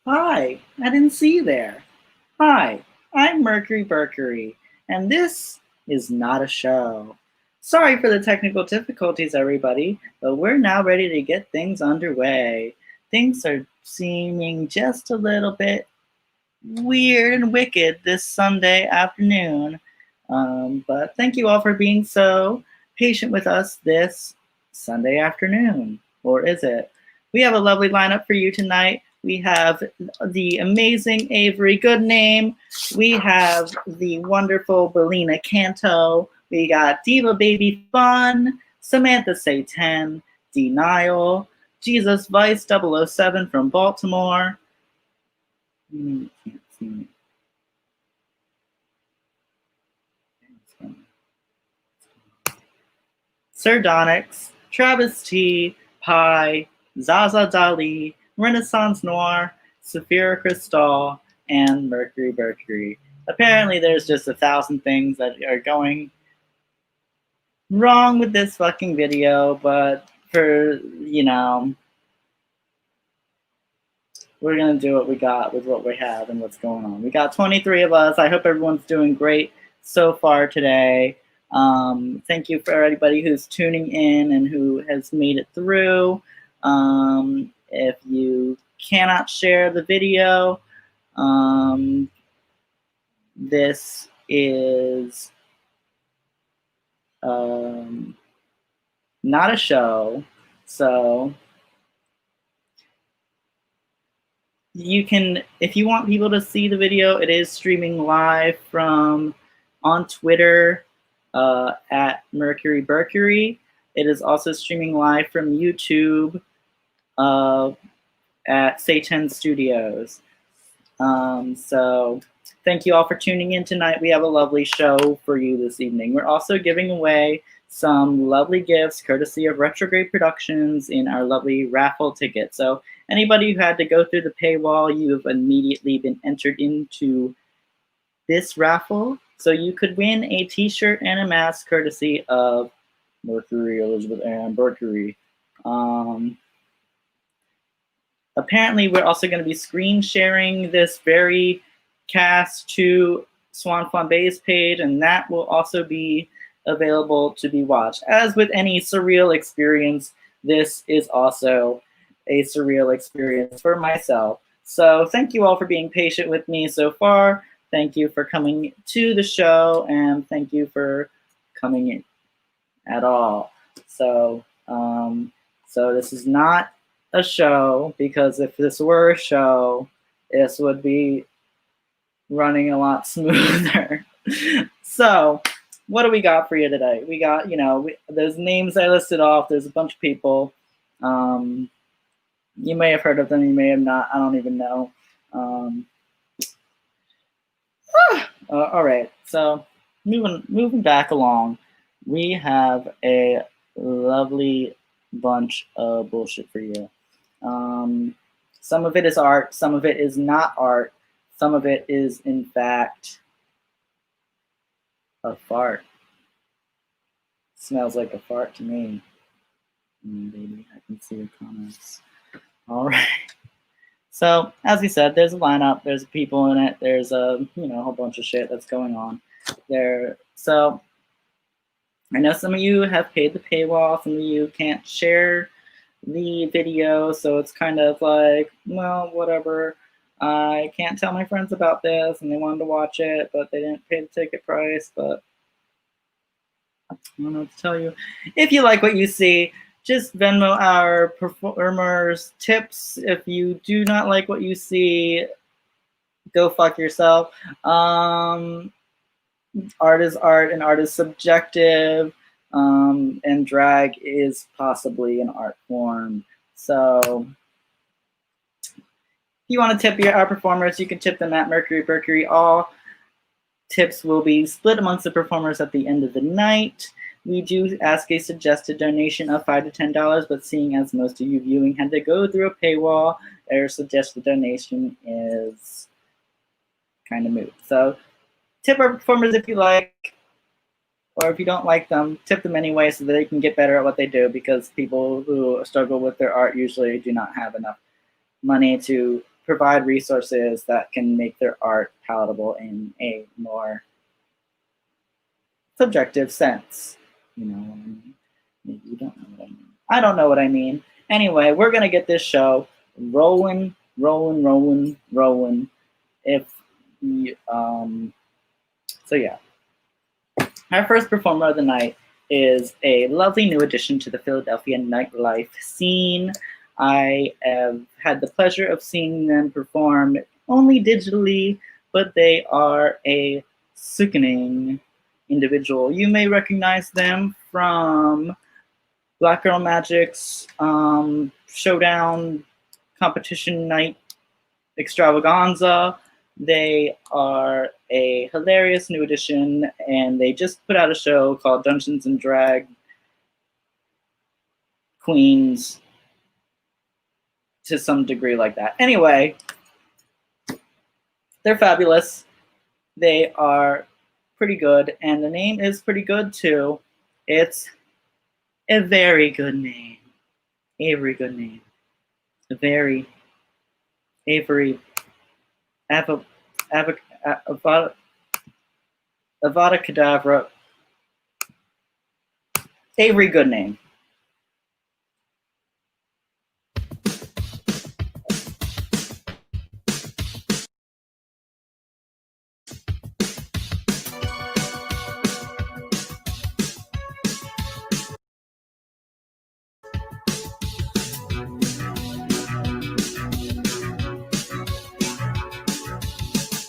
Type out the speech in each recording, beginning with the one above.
Hi, I didn't see you there. Hi, I'm Mercury Burkery, and this is not a show. Sorry for the technical difficulties, everybody, but we're now ready to get things underway. Things are seeming just a little bit weird and wicked this Sunday afternoon. But thank you all for being so patient with us this Sunday afternoon. Or is it? We have a lovely lineup for you tonight. We have the amazing Avery Goodname. We have the wonderful Belina Canto. We got Diva Baby Fun, Samantha Say 10, Denial, Jesus Vice 007 from Baltimore. Can't see me. Sardonyx, Travis T, Pi, Zaza Dali, Renaissance Noir, Saphira Crystal, and Mercury. Apparently, there's just 1,000 things that are going wrong with this fucking video, but we're gonna do what we got with what we have and what's going on. We got 23 of us. I hope everyone's doing great so far today. Thank you for everybody who's tuning in and who has made it through. If you cannot share the video, this is not a show, so you can, if you want people to see the video, it is streaming live from on Twitter at Mercury Burkery. It is also streaming live from YouTube at Satan Studios. So thank you all for tuning in tonight. We have a lovely show for you this evening. We're also giving away some lovely gifts courtesy of Retrograde Productions in our lovely raffle ticket. So anybody who had to go through the paywall, you have immediately been entered into this raffle. So you could win a t-shirt and a mask courtesy of Mercury Elizabeth Ann Burkery. Apparently, we're also going to be screen sharing this very cast to Swan Flambe's page, and that will also be available to be watched. As with any surreal experience, this is also a surreal experience for myself. So thank you all for being patient with me so far. Thank you for coming to the show, and thank you for coming in at all. So this is not a show, because if this were a show, this would be running a lot smoother. So what do we got for you today? We got, those names I listed off. There's a bunch of people. You may have heard of them, you may have not. I don't even know. All right, so moving back along, we have a lovely bunch of bullshit for you. Some of it is art, some of it is not art, some of it is, in fact, a fart. Smells like a fart to me. Baby, I can see your comments. All right. So, as we said, there's a lineup, there's people in it, there's a whole bunch of shit that's going on there. So, I know some of you have paid the paywall, some of you can't share the video, so it's kind of like, well, whatever. I can't tell my friends about this, and they wanted to watch it, but they didn't pay the ticket price, but I don't know what to tell you. If you like what you see, just Venmo our performers tips. If you do not like what you see, go fuck yourself. Art is art, and art is subjective. And drag is possibly an art form. So if you want to tip our performers, you can tip them at Mercury Burkery. All tips will be split amongst the performers at the end of the night. We do ask a suggested donation of $5 to $10, but seeing as most of you viewing had to go through a paywall, our suggested donation is kind of moot. So tip our performers if you like, or if you don't like them, tip them anyway so that they can get better at what they do, because people who struggle with their art usually do not have enough money to provide resources that can make their art palatable in a more subjective sense. You know what I mean? Maybe you don't know what I mean. I don't know what I mean. Anyway, we're gonna get this show rolling. If we, so yeah. Our first performer of the night is a lovely new addition to the Philadelphia nightlife scene. I have had the pleasure of seeing them perform only digitally, but they are a sickening individual. You may recognize them from Black Girl Magic's Showdown Competition Night Extravaganza. They are a hilarious new addition, and they just put out a show called Dungeons and Drag Queens to some degree like that. Anyway, they're fabulous. They are pretty good, and the name is pretty good too. It's a very good name. Avery good name. A very Avery Avada Kedavra. Avery good name.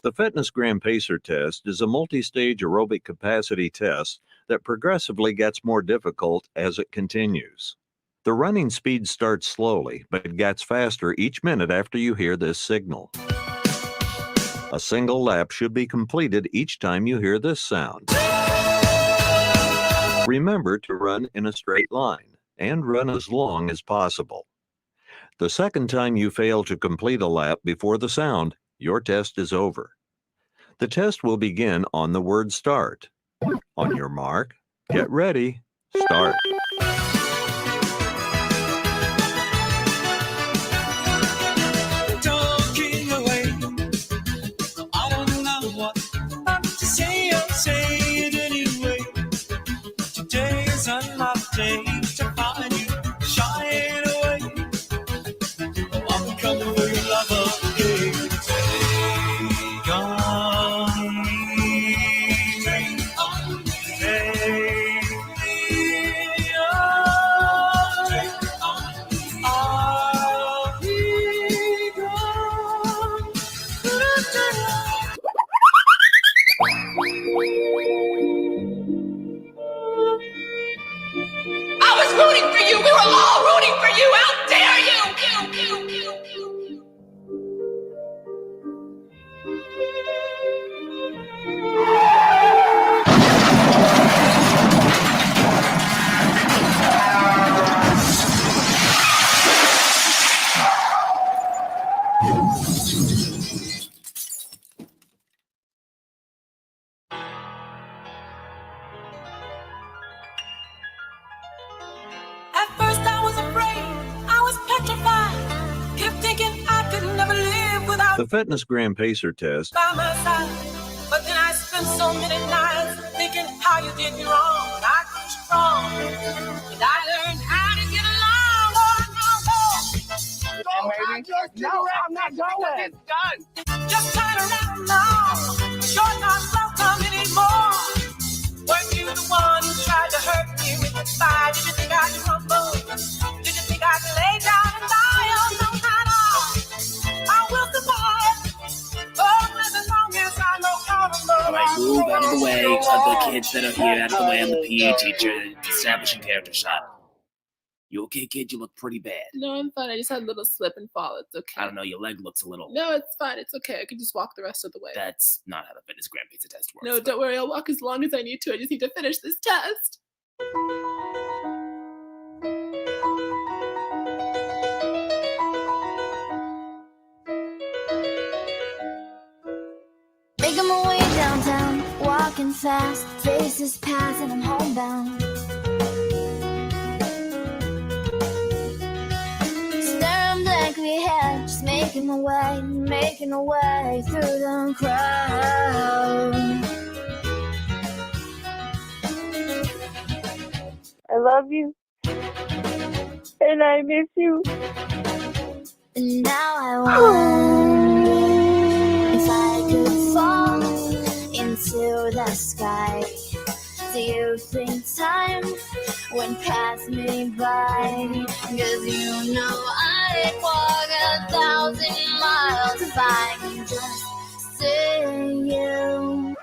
The FitnessGram Pacer test is a multi-stage aerobic capacity test that progressively gets more difficult as it continues. The running speed starts slowly, but it gets faster each minute after you hear this signal. A single lap should be completed each time you hear this sound. Remember to run in a straight line and run as long as possible. The second time you fail to complete a lap before the sound, your test is over. The test will begin on the word start. On your mark, get ready, start. Talking away, I don't know what to say, I'll say it anyway. Today is my day to find you shying away. I'm coming for your love again. Take on me, take on me, take me on, take on me. I'll be gone. I was rooting for you. We were all rooting for you. How dare you? At first I was afraid, I was petrified, kept thinking I could never live without The FitnessGram Pacer test by my side. But then I spent so many nights thinking how you did me wrong. And I grew strong, and I learned how to get along. No, I'm not going. Just turn around now. You're not welcome anymore. Weren't you the one who tried to hurt me with the fire? Did you think I could crumble? Did you think I could lay down and die? Oh, no, not all. I will survive. Oh, as long as I know how to love. All right, move out of the way of the kids that are here. Out of the way, I'm the PE teacher. Establishing character shot. You okay, kid? You look pretty bad. No, I'm fine. I just had a little slip and fall. It's okay. I don't know, your leg looks a little... No, it's fine. It's okay. I can just walk the rest of the way. That's not how the FitnessGram Pizza test works. No, don't worry. I'll walk as long as I need to. I just need to finish this test. Making my way downtown, walking fast, faces pass and I'm homebound. Staring blankly ahead, just making making my way through the crowd. I love you. And I miss you. And now I wonder if I could fall into the sky. Do you think time went past me by? 'Cause you know I'd walk 1,000 miles if I could just see you.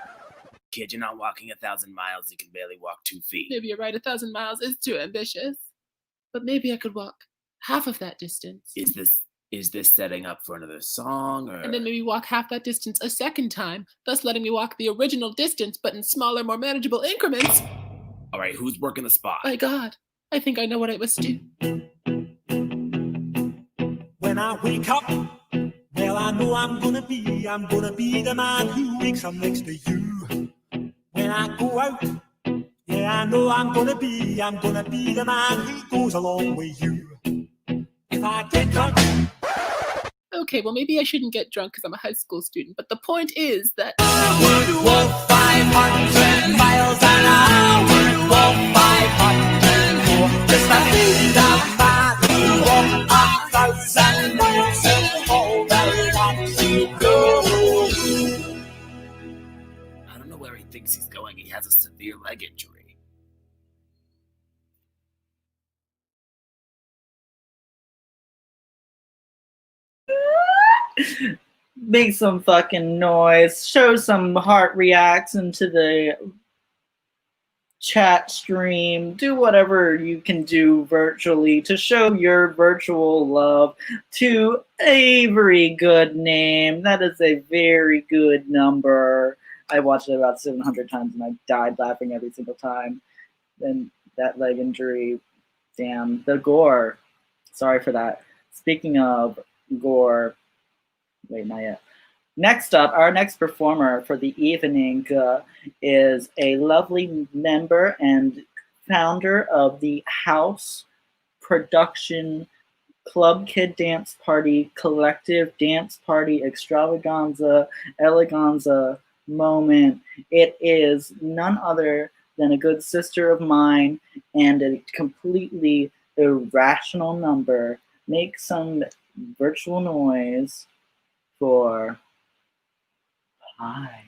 Kid, you're not walking 1,000 miles. You can barely walk 2 feet. Maybe you're right, 1,000 miles is too ambitious. But maybe I could walk half of that distance. Is this setting up for another song, or? And then maybe walk half that distance a second time, thus letting me walk the original distance, but in smaller, more manageable increments. All right, who's working the spot? My God, I think I know what I must do. When I wake up, well, I know I'm gonna be the man who wakes up next to you. When I go out, yeah, I know I'm gonna be the man who goes along with you. If I get drunk. Okay, well, maybe I shouldn't get drunk because I'm a high school student, but the point is that I would walk 500 miles and I would walk 500 more. Just to be the man who walked 1,000 miles and all that I want to go. I don't know where he thinks he's going. He has a severe leg injury. Make some fucking noise. Show some heart reaction to the chat stream. Do whatever you can do virtually to show your virtual love to Avery Goodname. That is a very good number. I watched it about 700 times and I died laughing every single time. And that leg injury, damn. The gore. Sorry for that. Speaking of gore, wait, not yet. Next up, our next performer for the evening is a lovely member and founder of the House Production Club Kid Dance Party Collective Dance Party Extravaganza Eleganza Moment. It is none other than a good sister of mine and a completely irrational number. Make some virtual noise for Pi.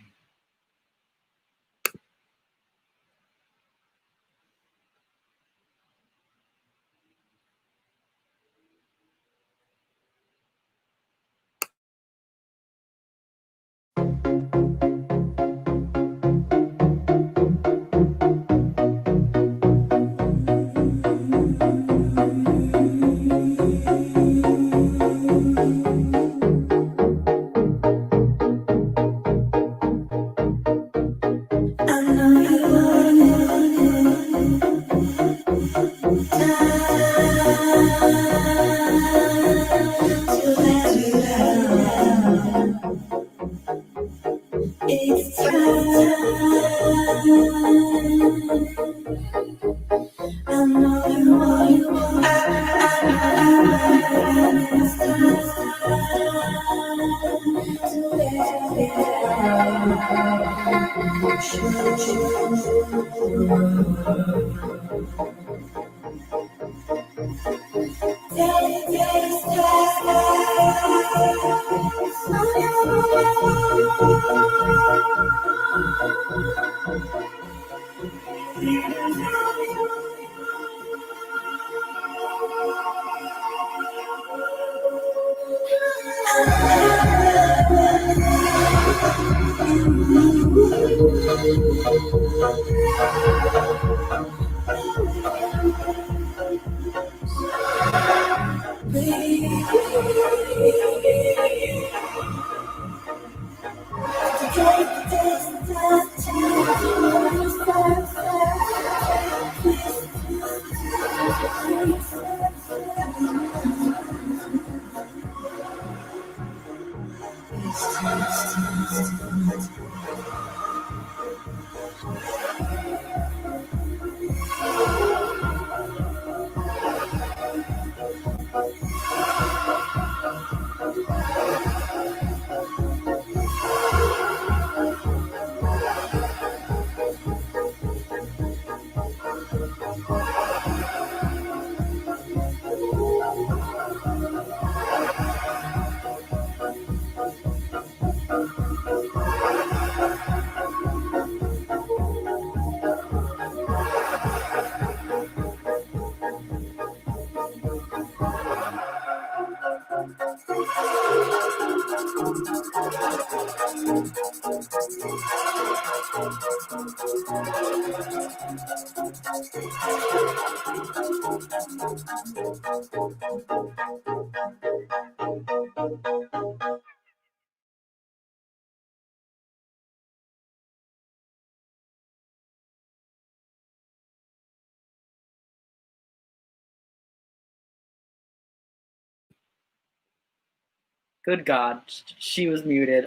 Good God, she was muted.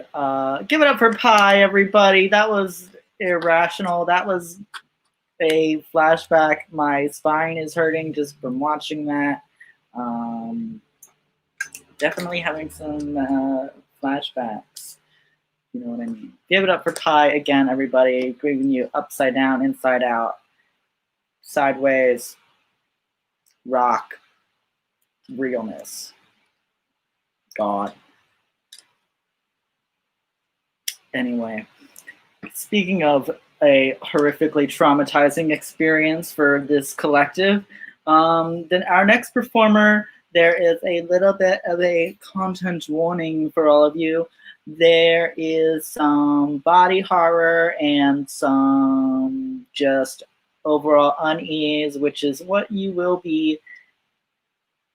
Give it up for Pi, everybody. That was irrational. That was a flashback. My spine is hurting just from watching that. Definitely having some flashbacks. You know what I mean? Give it up for Pi again, everybody. Giving you upside down, inside out, sideways, rock, realness, God. Anyway, speaking of a horrifically traumatizing experience for this collective, then our next performer, there is a little bit of a content warning for all of you. There is some body horror and some just overall unease, which is what you will be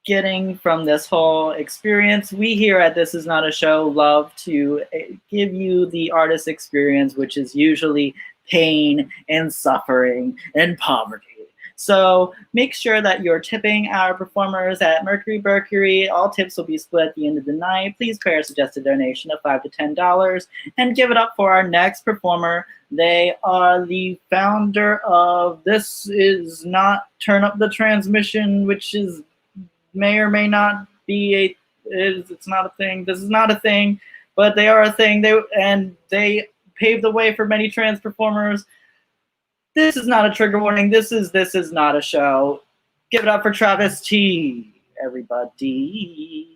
getting from this whole experience. We here at This Is Not a Show love to give you the artist experience, which is usually pain and suffering and poverty. So make sure that you're tipping our performers at Mercury Mercury. All tips will be split at the end of the night. Please pay a suggested donation of $5 to $10 and give it up for our next performer. They are the founder of This Is Not Turn Up the Transmission, which is may or may not be it's not a thing. This is not a thing, but they are a thing. They paved the way for many trans performers. This is not a trigger warning. This is not a show. Give it up for Travis T, everybody.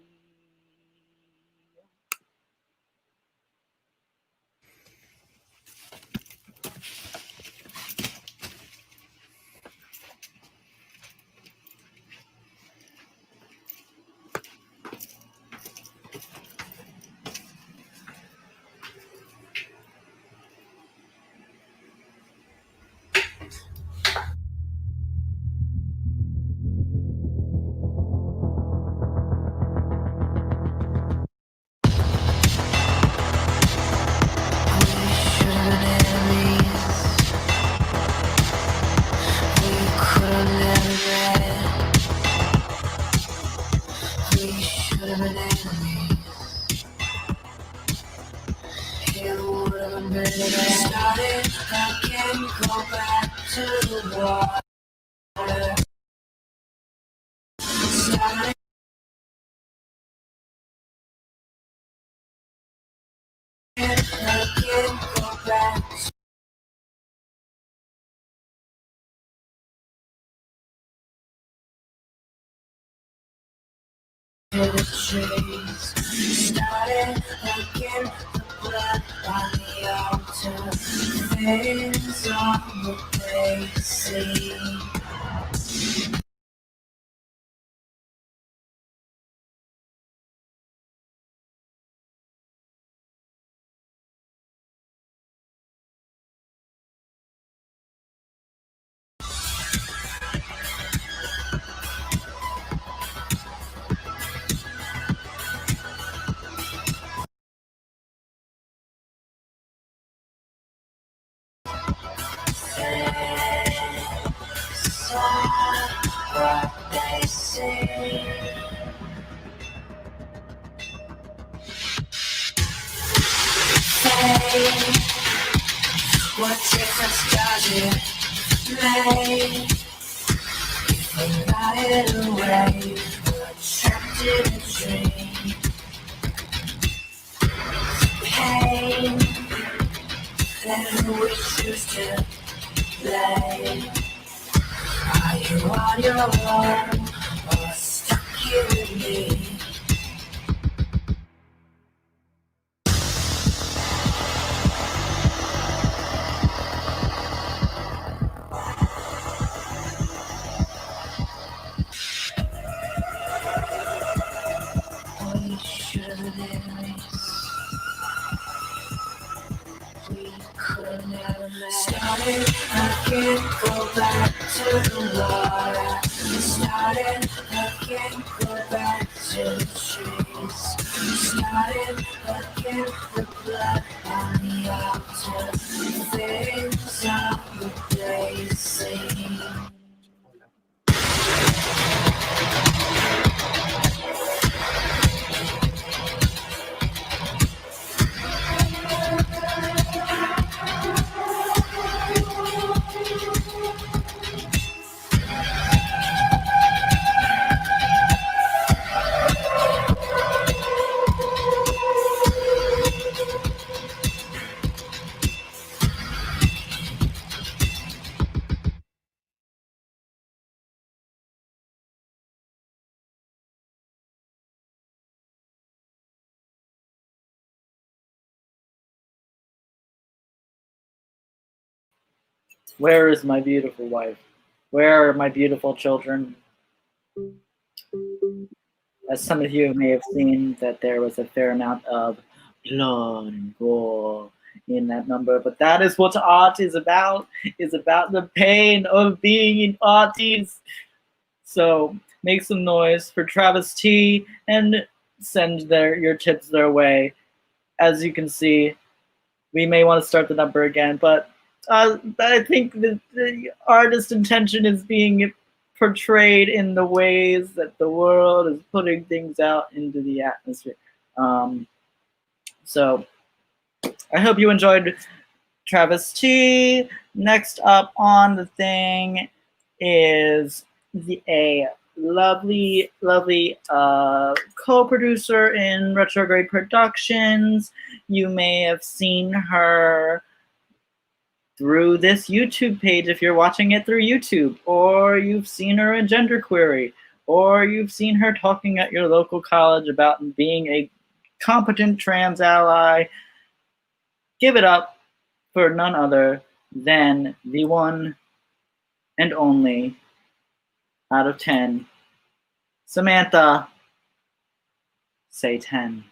Started again, the blood on the altar, things on the basic. What difference does it make if we got it away? We're trapped in a dream. then we choose to play. Are you on your own or stuck here with me? We should've erased. We could never met. Started, I can't go back to the water. Started, I can't go back to the trees. Started, I can't the blood on the altar. Things are replacing. Where is my beautiful wife? Where are my beautiful children? As some of you may have seen, that there was a fair amount of blood and gore in that number, but that is what art is about the pain of being in arties. So make some noise for Travis T and send your tips their way. As you can see, we may want to start the number again, but I think that the artist intention is being portrayed in the ways that the world is putting things out into the atmosphere. So I hope you enjoyed Travis T. Next up on the thing is a lovely co-producer in Retrograde Productions. You may have seen her through this YouTube page if you're watching it through YouTube, or you've seen her in Genderquery, or you've seen her talking at your local college about being a competent trans ally. Give it up for none other than the one and only out of 10, Samantha. Say 10.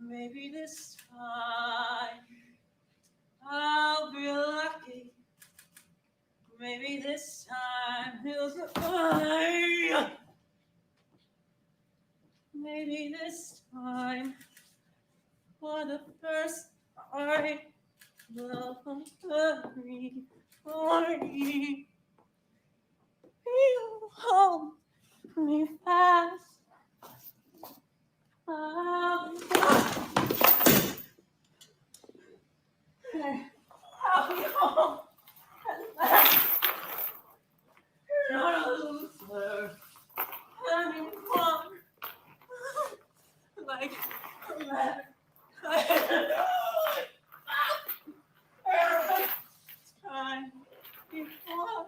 Maybe this time I'll be lucky. Maybe this time he'll survive. Maybe this time, for the first time, love will hurry for me. You hold me fast. I'll be home at last. You're not a loser anymore. Like that. Time before.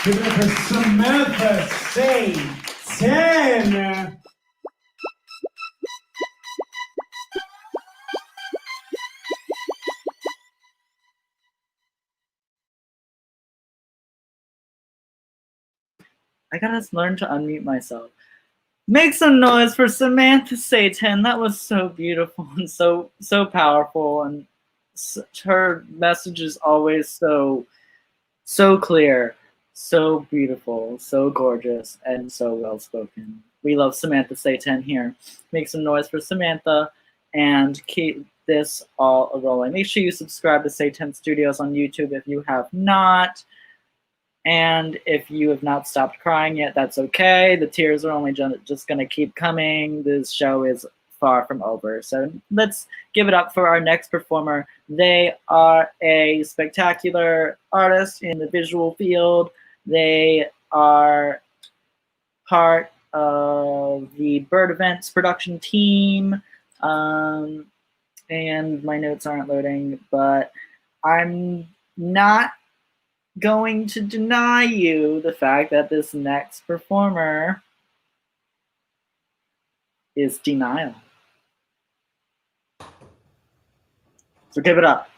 Give it up for Samantha Say 10. I gotta learn to unmute myself. Make some noise for Samantha Say 10. That was so beautiful and so powerful, and her message is always so clear, so beautiful, so gorgeous, and so well spoken. We love Samantha Say 10 here. Make some noise for Samantha and keep this all rolling. Make sure you subscribe to Say 10 Studios on YouTube if you have not. And if you have not stopped crying yet, that's okay. The tears are only just going to keep coming. This show is far from over. So let's give it up for our next performer. They are a spectacular artist in the visual field. They are part of the Bird Events production team. And my notes aren't loading, but I'm not going to deny you the fact that this next performer is Denial. So give it up.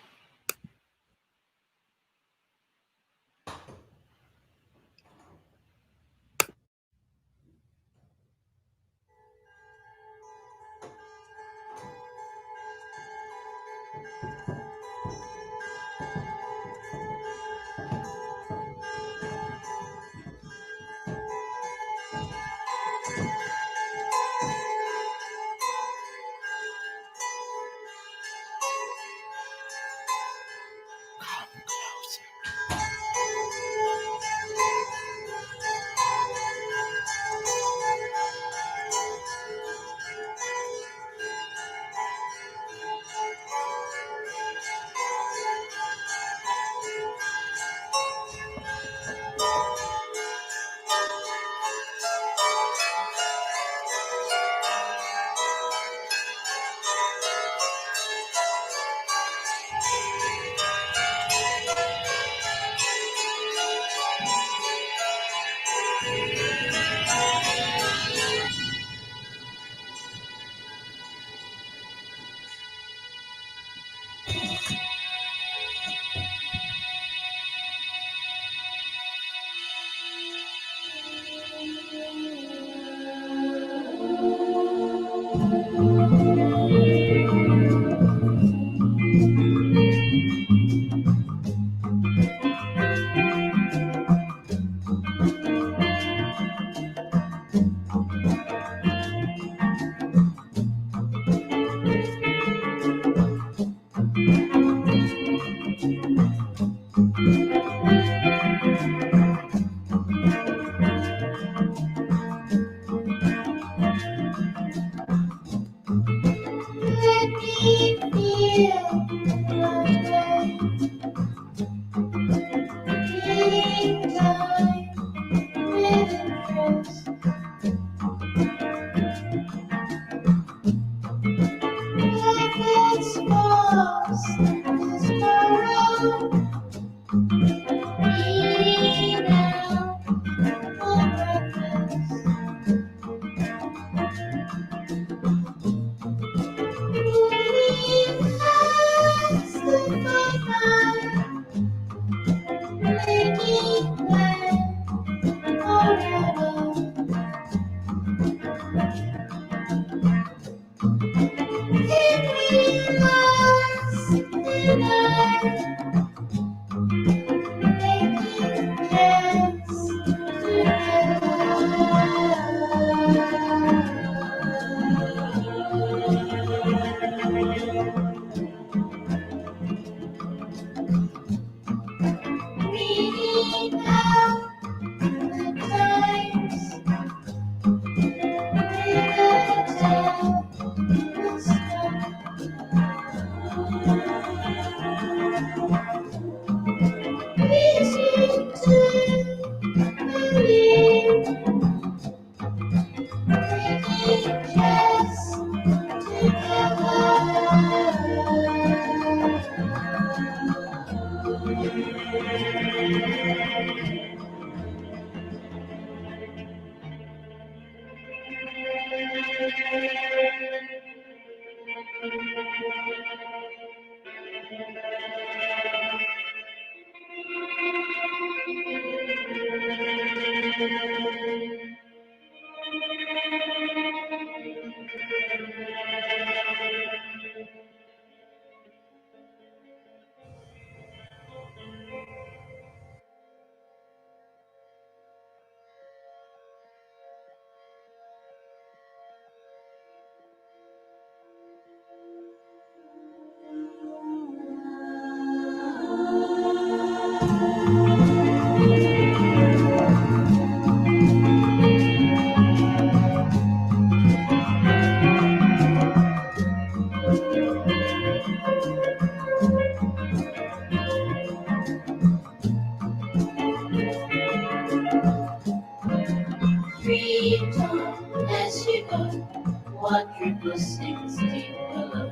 What triple 16 below?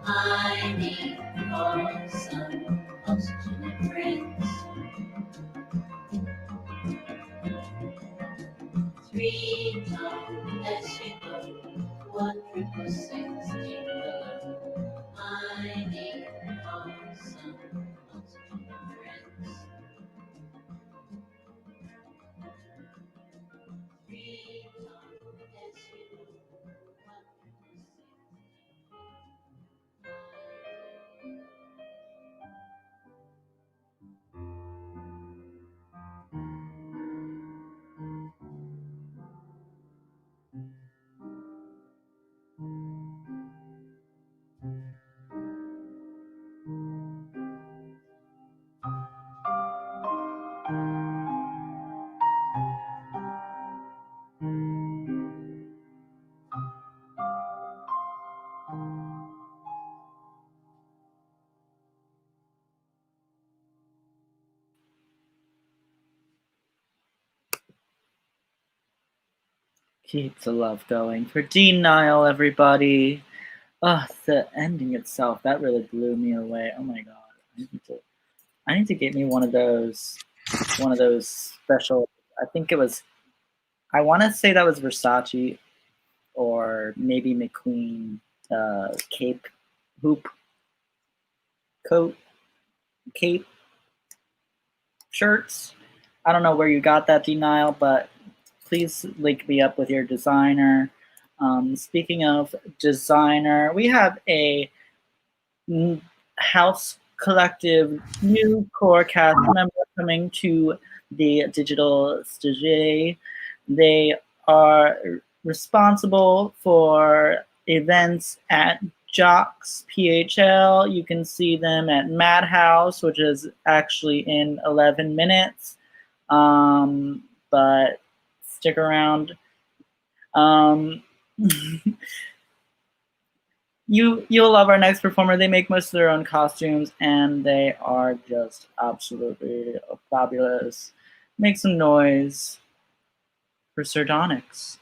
I need more sun, oxygen and friends. 3 times as you go. What triple 16 below? I need more sun, oxygen and friends. 3 times as you go. What triple Keep the love going for Dean Nile, everybody. Oh, the ending itself, that really blew me away. Oh my god. I need to get me one of those special, I think it was, I want to say that was Versace or maybe McQueen cape, hoop, coat, cape, shirts. I don't know where you got that, Denial, but please link me up with your designer. Speaking of designer, we have a house collective new core cast member coming to the Digital Stage. They are responsible for events at Jocks PHL. You can see them at Madhouse, which is actually in 11 minutes. But stick around. You'll love our next performer. They make most of their own costumes, and they are just absolutely fabulous. Make some noise for Sardonyx.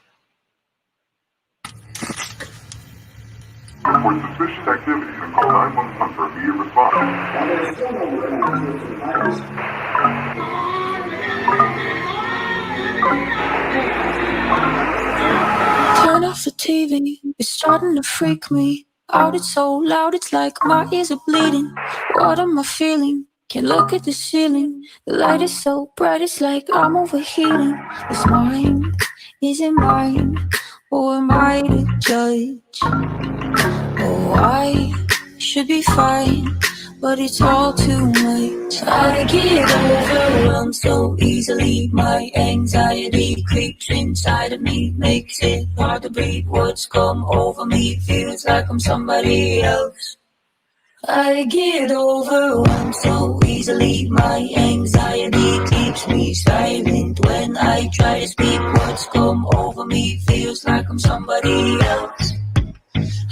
For suspicious activity, call 911 for immediate response. Turn off the TV, it's starting to freak me out. It's so loud, it's like my ears are bleeding. What am I feeling? Can't look at the ceiling. The light is so bright, it's like I'm overheating. It's mine, is it mine? Or am I to judge? Oh, I should be fine, but it's all too much. I get overwhelmed so easily. My anxiety creeps inside of me, makes it hard to breathe. What's come over me feels like I'm somebody else. I get overwhelmed so easily. My anxiety keeps me silent when I try to speak. What's come over me feels like I'm somebody else.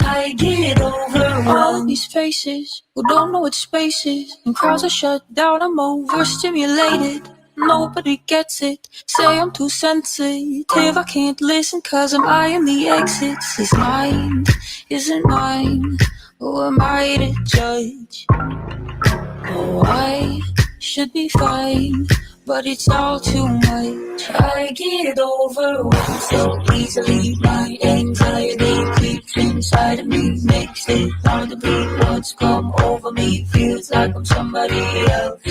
I get overwhelmed. All these faces who don't know what space is, and crowds are shut down. I'm overstimulated. Nobody gets it. Say I'm too sensitive. I can't listen 'cause I'm eyeing the exits. Is mine, isn't mine? Who am I to judge? Oh, I should be fine, but it's all too much. I get overwhelmed so easily. My anxiety creeps inside of me, makes it hard to breathe. What's come over me feels like I'm somebody else.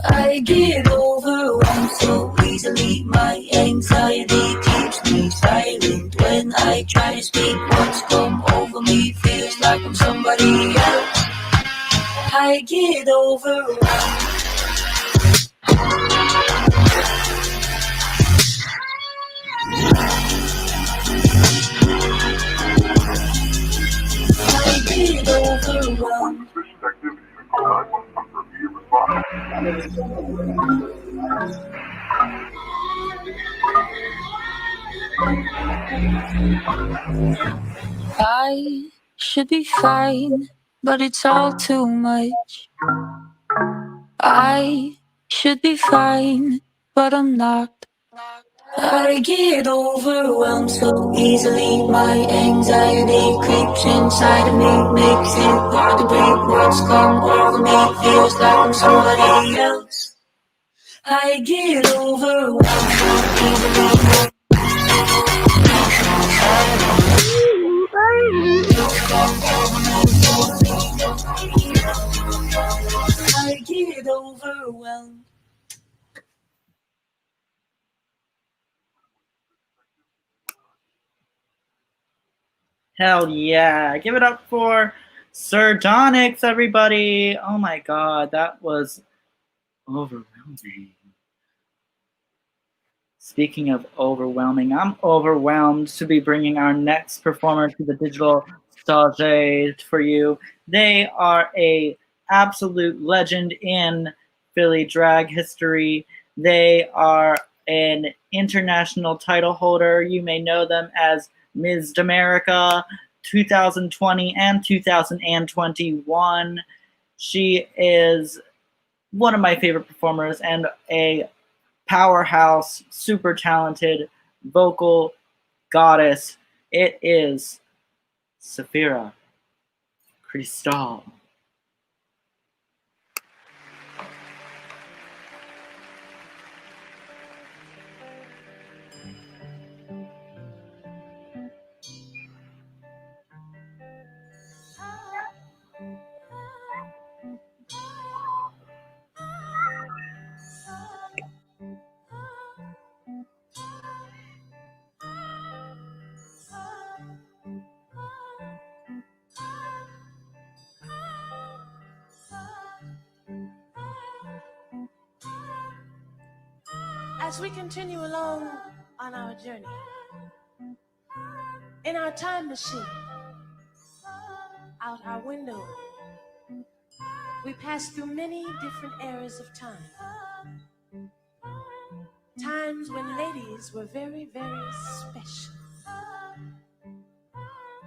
I get overwhelmed so easily. My anxiety keeps me silent when I try to speak. What's come over me feels like I'm somebody else. I get overwhelmed. I get overwhelmed. Suspicious activity, call 911 for immediate response. I should be fine, but it's all too much. I should be fine, but I'm not. I get overwhelmed so easily. My anxiety creeps inside of me, makes it hard to breathe. Words come over me, feels like I'm somebody else. I get overwhelmed so easily. I get overwhelmed. Hell yeah. Give it up for Sardonyx, everybody. Oh my god, that was overwhelming. Speaking of overwhelming, I'm overwhelmed to be bringing our next performer to the Digital Stage for you. They are a absolute legend in Philly drag history. They are an international title holder. You may know them as Ms. D'America 2020 and 2021. She is one of my favorite performers and a powerhouse, super talented vocal goddess. It is Sapphira Cristál. As we continue along on our journey, in our time machine, out our window, we pass through many different eras of time. Times when ladies were very, very special,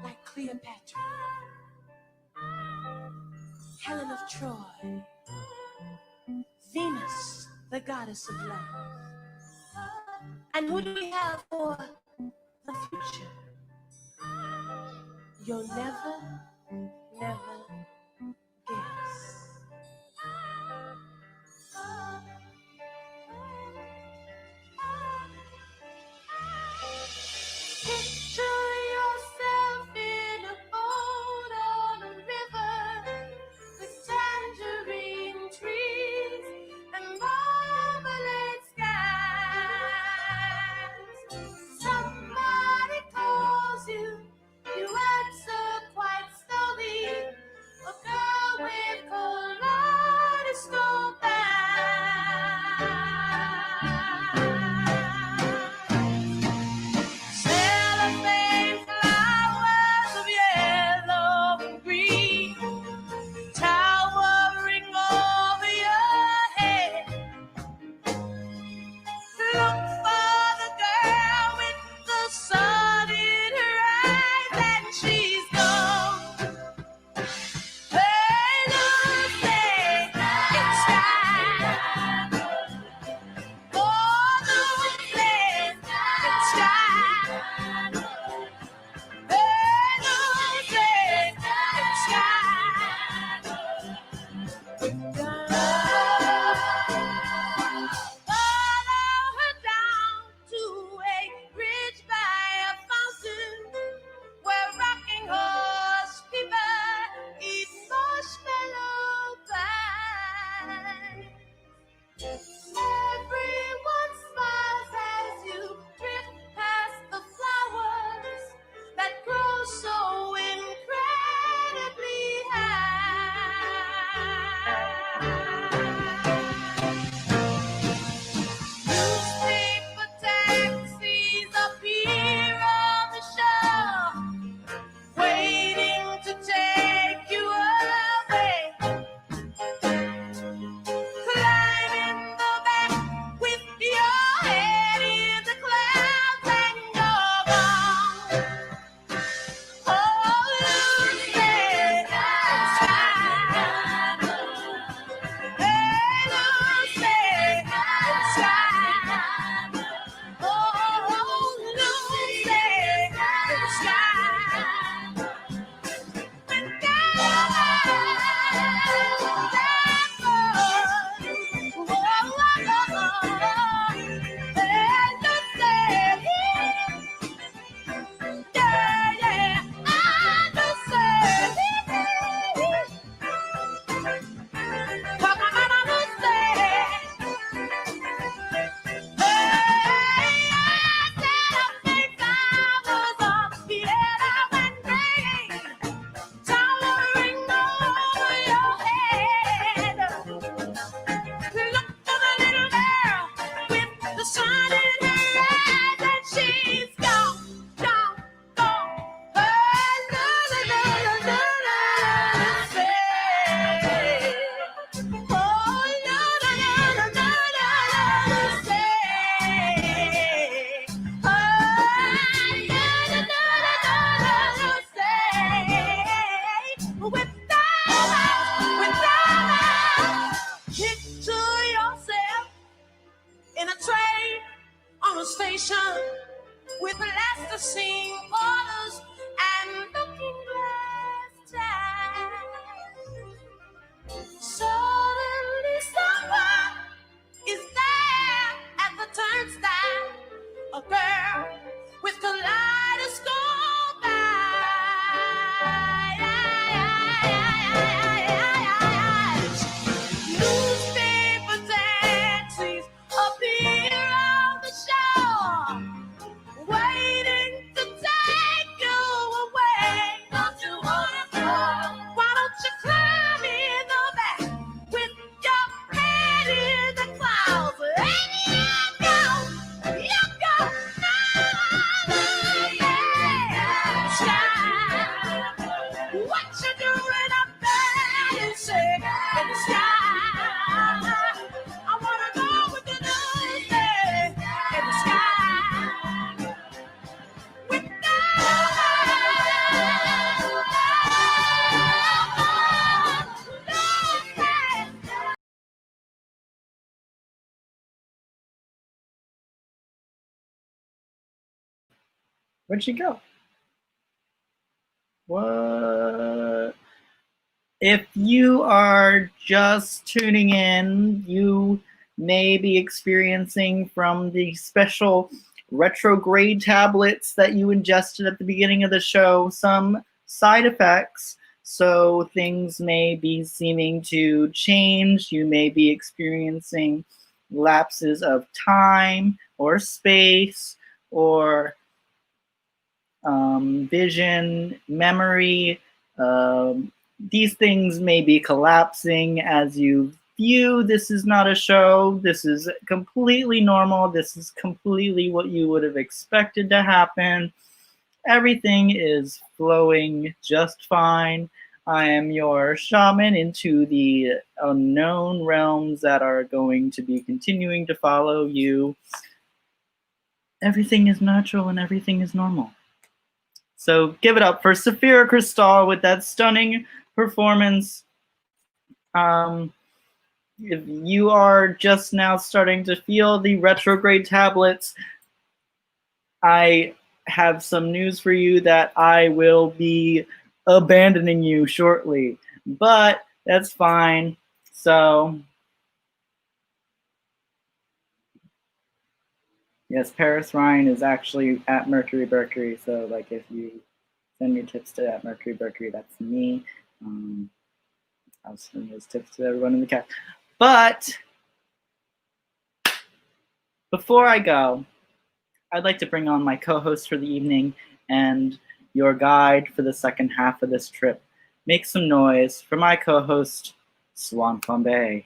like Cleopatra, Helen of Troy, Venus, the goddess of love. And who do we have for the future? You'll never, never guess. Picture yourself in a boat on a river with tangerine trees and marmalade skies. Somebody calls you, you answer quite slowly. station with plasticine borders and looking glass ties. Suddenly someone is there at the turnstile, a girl with kaleidoscope eyes. Newspaper taxis appear on the shore, waiting to take you away. Don't you wanna go? Why don't you climb in the back with your head in the clouds? And you go, what you doing up there? You say in the sky. I wanna go with the news in the sky. With Where'd she go? What? If you are just tuning in, you may be experiencing from the special retrograde tablets that you ingested at the beginning of the show some side effects. So things may be seeming to change. You may be experiencing lapses of time or space or vision, memory. These things may be collapsing as you view. This is not a show. This is completely normal. This is completely what you would have expected to happen. Everything is flowing just fine. I am your shaman into the unknown realms that are going to be continuing to follow you. Everything is natural and everything is normal. So give it up for Saphira Crystal with that stunning performance. If you are just now starting to feel the retrograde tablets, I have some news for you that I will be abandoning you shortly, but that's fine. So yes, Paris Ryan is actually at Mercury Berkery. So like if you send your tips to at Mercury Berkery, that's me. I'll send those tips to everyone in the cast. But before I go, I'd like to bring on my co-host for the evening and your guide for the second half of this trip. Make some noise for my co-host, Swan Flambe.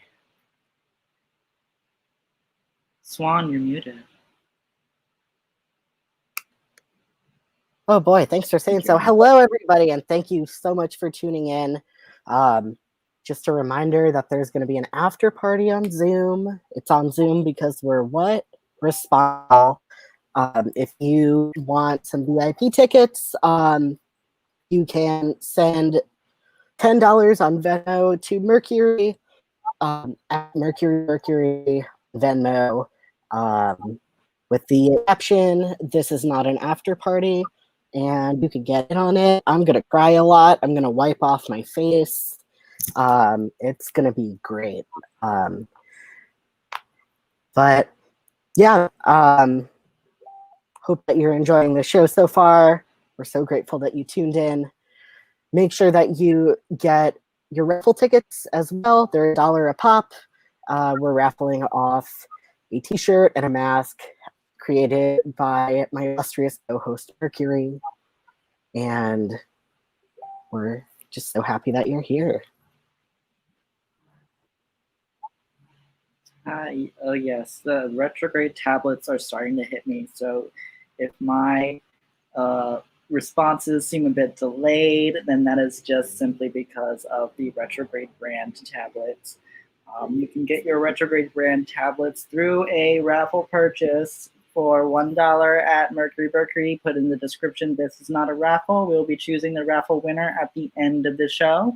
Swan, you're muted. Oh boy, thanks for saying so. Hello, everybody, and thank you so much for tuning in. Just a reminder that there's going to be an after party on Zoom. It's on Zoom because we're what? Responsible. If you want some VIP tickets, you can send $10 on Venmo to Mercury, at Mercury Venmo, with the caption, "This is not an after party," and you can get in on it. I'm going to cry a lot. I'm going to wipe off my face. It's going to be great. But yeah, hope that you're enjoying the show so far. We're so grateful that you tuned in. Make sure that you get your raffle tickets as well. They're $1 a pop. We're raffling off a t-shirt and a mask created by my illustrious co-host Mercury. And we're just so happy that you're here. Oh yes, the retrograde tablets are starting to hit me. So if my responses seem a bit delayed, then that is just simply because of the retrograde brand tablets. You can get your retrograde brand tablets through a raffle purchase for $1 at Mercury Mercury. Put in the description, this is not a raffle. We'll be choosing the raffle winner at the end of the show.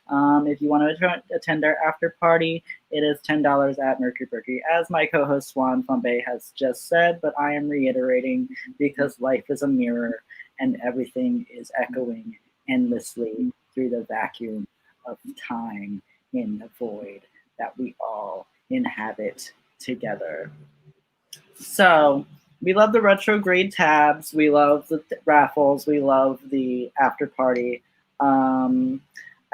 If you want to attend our after party, it is $10 at Mercury Mercury, as my co-host Swan Fumbe has just said, but I am reiterating because life is a mirror and everything is echoing endlessly through the vacuum of time in the void that we all inhabit together. So we love the retrograde tabs, we love the raffles, we love the after party.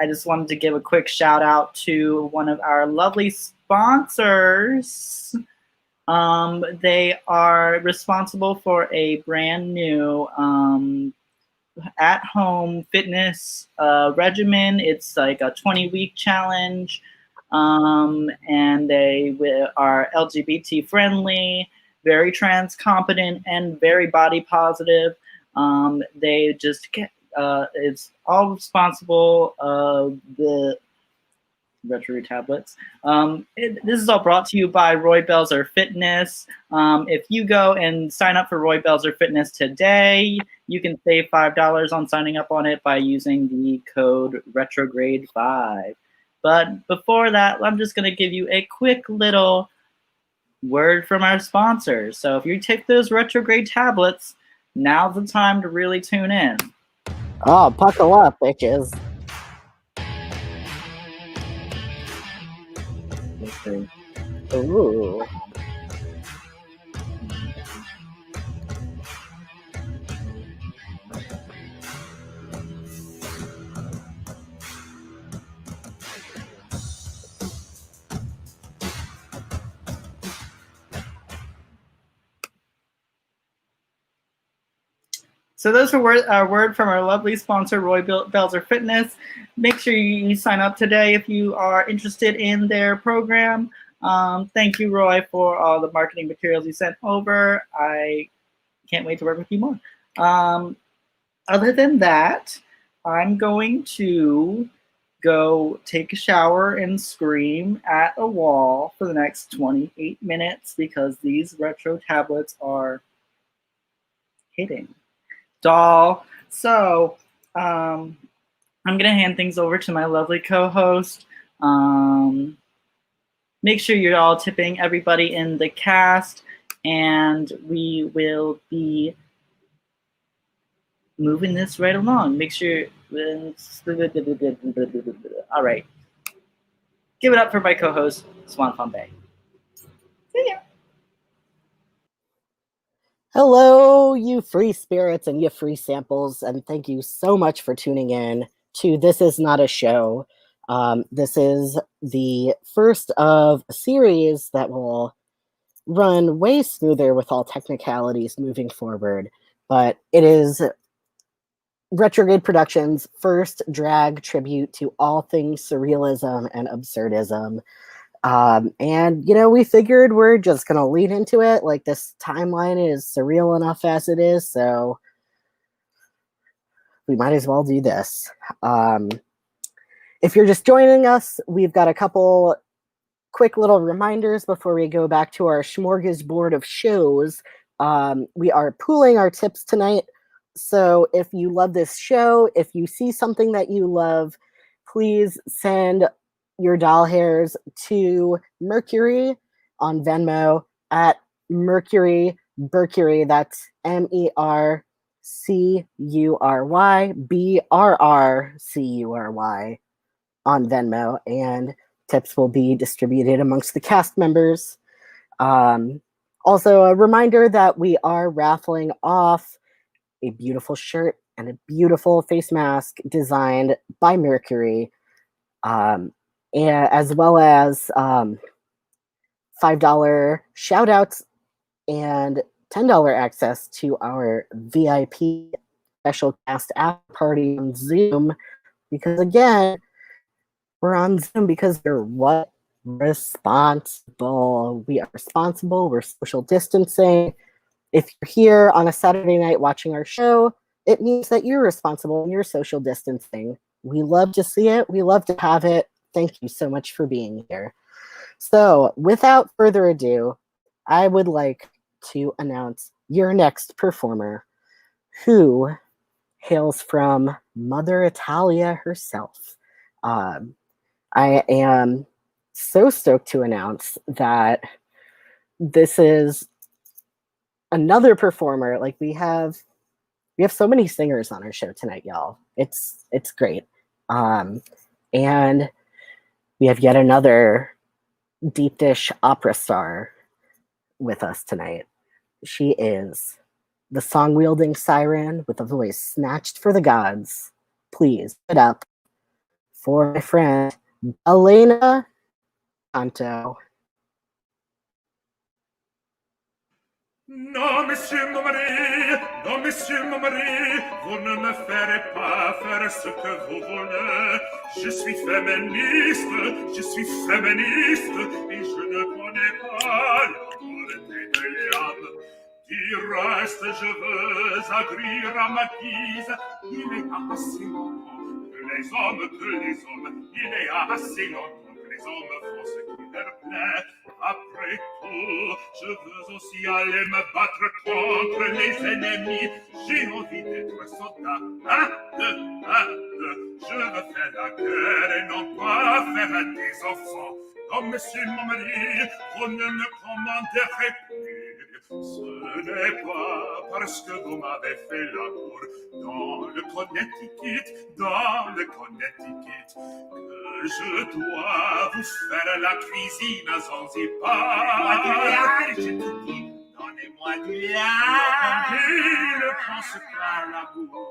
I just wanted to give a quick shout out to one of our lovely sponsors. They are responsible for a brand new at-home fitness regimen. It's like a 20-week challenge, and they are LGBT friendly, very trans competent, and very body positive. They just get it's all responsible of the retro tablets. This is all brought to you by Roy Belzer Fitness. If you go and sign up for Roy Belzer Fitness today, you can save $5 on signing up on it by using the code retrograde5. But before that, I'm just going to give you a quick little word from our sponsors. So if you take those retrograde tablets, now's the time to really tune in. Oh, buckle up, bitches. Ooh. So those are our word from our lovely sponsor, Roy Belzer Fitness. Make sure you sign up today if you are interested in their program. Thank you, Roy, for all the marketing materials you sent over. I can't wait to work with you more. Other than that, I'm going to go take a shower and scream at a wall for the next 28 minutes because these retro tablets are hitting. Doll. So I'm gonna hand things over to my lovely co-host. Make sure you're all tipping everybody in the cast, and we will be moving this right along. Make sure. All right. Give it up for my co-host, Swan Fumbe. See ya. Hello, you free spirits and you free samples, and thank you so much for tuning in to This Is Not a Show. This is the first of a series that will run way smoother with all technicalities moving forward, but it is Retrograde Productions' first drag tribute to all things surrealism and absurdism. And, you know, we figured we're just going to lead into it. Like, this timeline is surreal enough as it is, so we might as well do this. If you're just joining us, we've got a couple quick little reminders before we go back to our smorgasbord of shows. We are pooling our tips tonight. So if you love this show, if you see something that you love, please send your doll hairs to Mercury on Venmo at Mercury Burcury. That's MERCURY BRRCURY on Venmo, and tips will be distributed amongst the cast members. Also, a reminder that we are raffling off a beautiful shirt and a beautiful face mask designed by Mercury, as well as $5 shout outs and $10 access to our VIP special cast after party on Zoom. Because again, we're on Zoom because we're what? Responsible. We are responsible. We're social distancing. If you're here on a Saturday night watching our show, it means that you're responsible and you're social distancing. We love to see it. We love to have it. Thank you so much for being here. So without further ado, I would like to announce your next performer, who hails from Mother Italia herself. I am so stoked to announce that this is another performer. Like, we have so many singers on our show tonight, y'all. It's great. And we have yet another deep dish opera star with us tonight. She is the song-wielding siren with a voice snatched for the gods. Please give it up for my friend Elena Canto. Non, monsieur mon mari, non, monsieur mon mari, vous ne me ferez pas faire ce que vous voulez. Je suis féministe, et je ne connais pas l'amour des l'âme. Du reste, je veux agrir à ma guise. Il est assez longtemps que les hommes, il est assez longtemps que les hommes font ce qui leur plaît. Après tout, je veux aussi aller me battre contre les ennemis. J'ai envie d'être soldat. Je veux faire la guerre et non pas faire des enfants. Oh, monsieur mon mari, vous ne me commanderez plus. Ce n'est pas parce que vous m'avez fait l'amour dans le Connecticut, que je dois vous faire la cuisine à Zanzibar. Je te dis, donnez-moi du lard. Il ne pense pas à l'amour.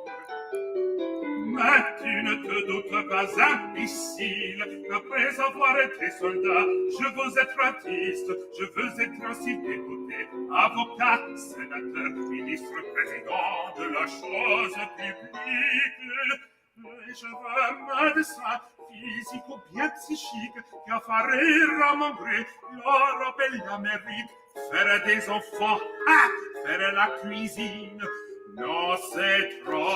Mais tu ne te doutes pas, imbécile, qu'après avoir été soldat, je veux être artiste, je veux être aussi député, avocat, sénateur, ministre, président de la chose publique. Et je veux un médecin physique ou bien psychique qui a fait rire à mon gré l'Europe et l'Amérique. Faire des enfants, faire la cuisine, non c'est trop.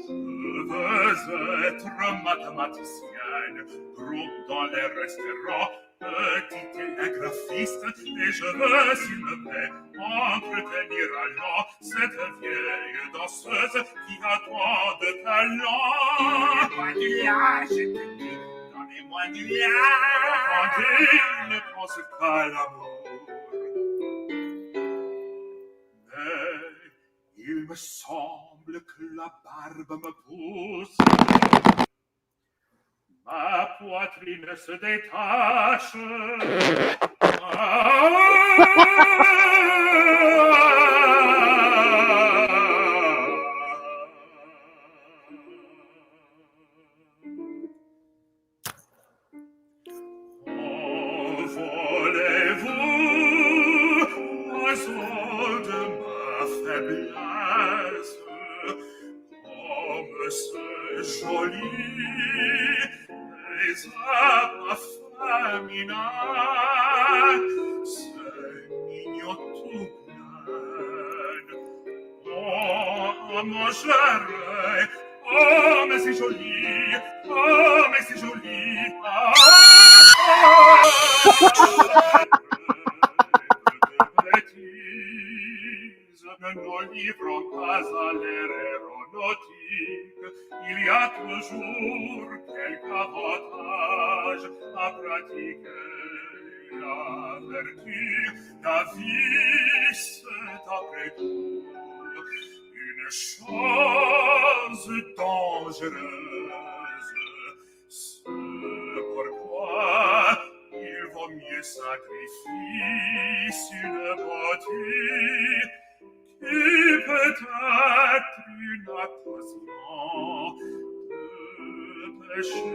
Je veux être mathématicienne, groupe dans les restaurants, petit télégraphiste, et je veux, s'il me plaît, entretenir à l'an cette vieille danseuse qui a tant de talent. Donnez-moi du lard, je te dis, donnez-moi du lard. Attendez, ne pense qu'à l'amour. Mais il me semble que la barbe me pousse. Ma poitrine se détache. Envolez-vous, oiseau de ma faiblesse. Comme c'est joli, les âmes féminines, c'est mignon tout plein. Oh, mon chéri, oh, mais c'est joli, oh, mais c'est joli. Ne nous livrons pas à l'ère aéronautique. Il y a toujours quelque avantage à pratiquer la vertu. La vie, c'est après tout une chose dangereuse. C'est pourquoi il vaut mieux sacrifier une beauté qui peut être une occasion de pécher.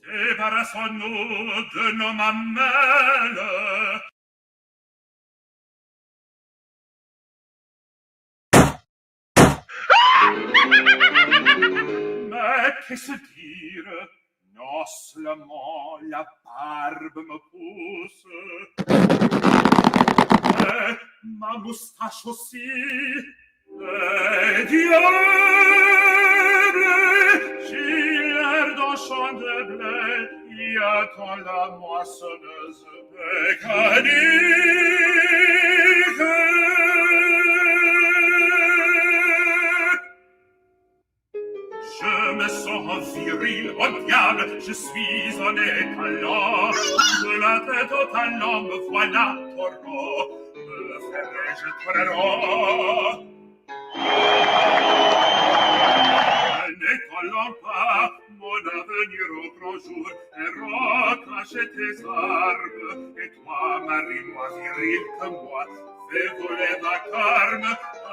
Débarrassons-nous de nos mamelles. Mais qu'est-ce dire? Non seulement la barbe me pousse, mais ma moustache aussi est diable, j'ai J'attends la moissonneuse mécanique. Je me sens viril, au diable, je suis en étalon. De la tête aux talons, me voilà taureau. Me ferai-je torero? N'étalons pas mon avenir au grand jour. Héros, cache tes armes. Et toi, Marie, moi viril que moi, fais voler ma carme.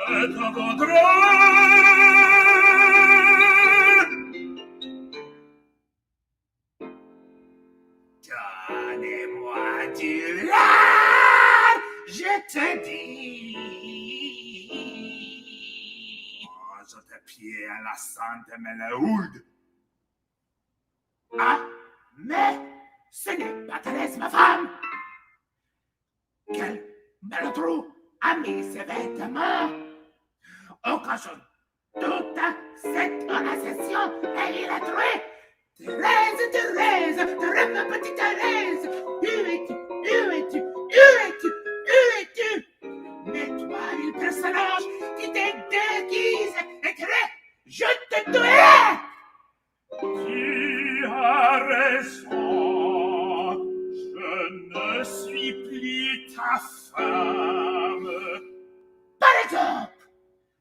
Et t'en Donnez-moi du lard, je te dis. Je te pied à la Sainte Méléoude. Ah, mais ce n'est pas Thérèse, ma femme. Quel meurtre a mis ses vêtements. Au cas où toute cette organisation, elle est la tuée. Thérèse, Thérèse, Thérèse, ma petite Thérèse, où es-tu, où es-tu, où es-tu, où es-tu? Mais toi, le personnage qui te déguise et crée, je te tuerai! Tu as raison, je ne suis plus ta femme. Par exemple!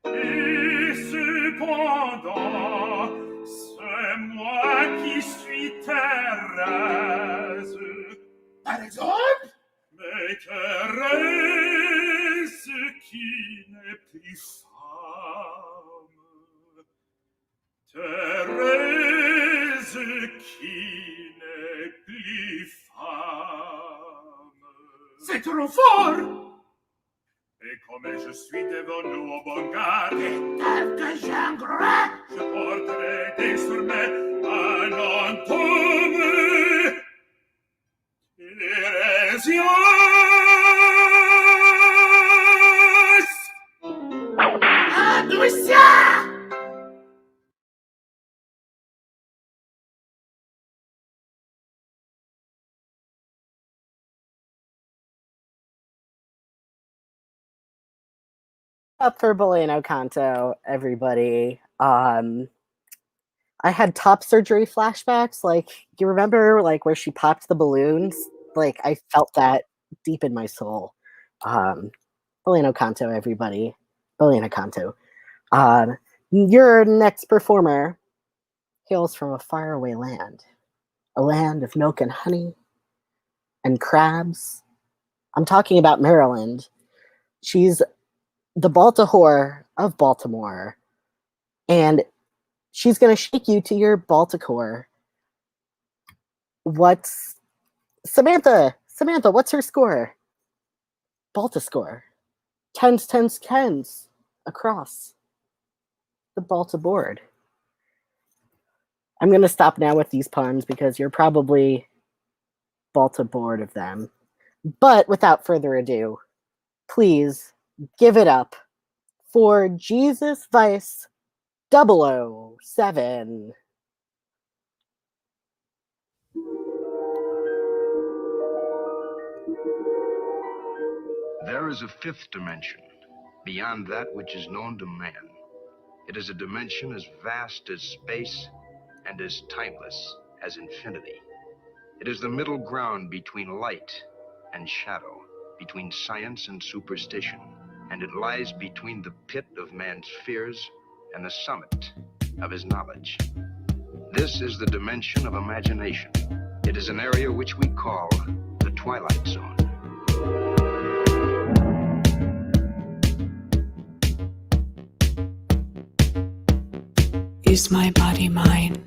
Et cependant, c'est moi qui suis Thérèse. Par exemple? Mais Thérèse qui n'est plus femme. Thérèse qui n'est plus femme. C'est trop fort! Et comme je suis devant nous au bon garde, et tel que j'engrais, je porterai désormais un entôme. Irésios! Adoucia! Up for Boleno Canto, everybody. I had top surgery flashbacks. Like, you remember, like, where she popped the balloons? Like, I felt that deep in my soul. Boleno Canto, everybody. Boleno Canto. Your next performer hails from a faraway land. A land of milk and honey and crabs. I'm talking about Maryland. She's the Baltahore of Baltimore. And she's going to shake you to your Balticore. What's Samantha, what's her score? Balta score. Tens across the Balta board. I'm going to stop now with these puns because you're probably Balta bored of them. But without further ado, please give it up for Jesus Vice 007. There is a fifth dimension, beyond that which is known to man. It is a dimension as vast as space and as timeless as infinity. It is the middle ground between light and shadow, between science and superstition, and it lies between the pit of man's fears and the summit of his knowledge. This is the dimension of imagination. It is an area which we call the Twilight Zone. Is my body mine?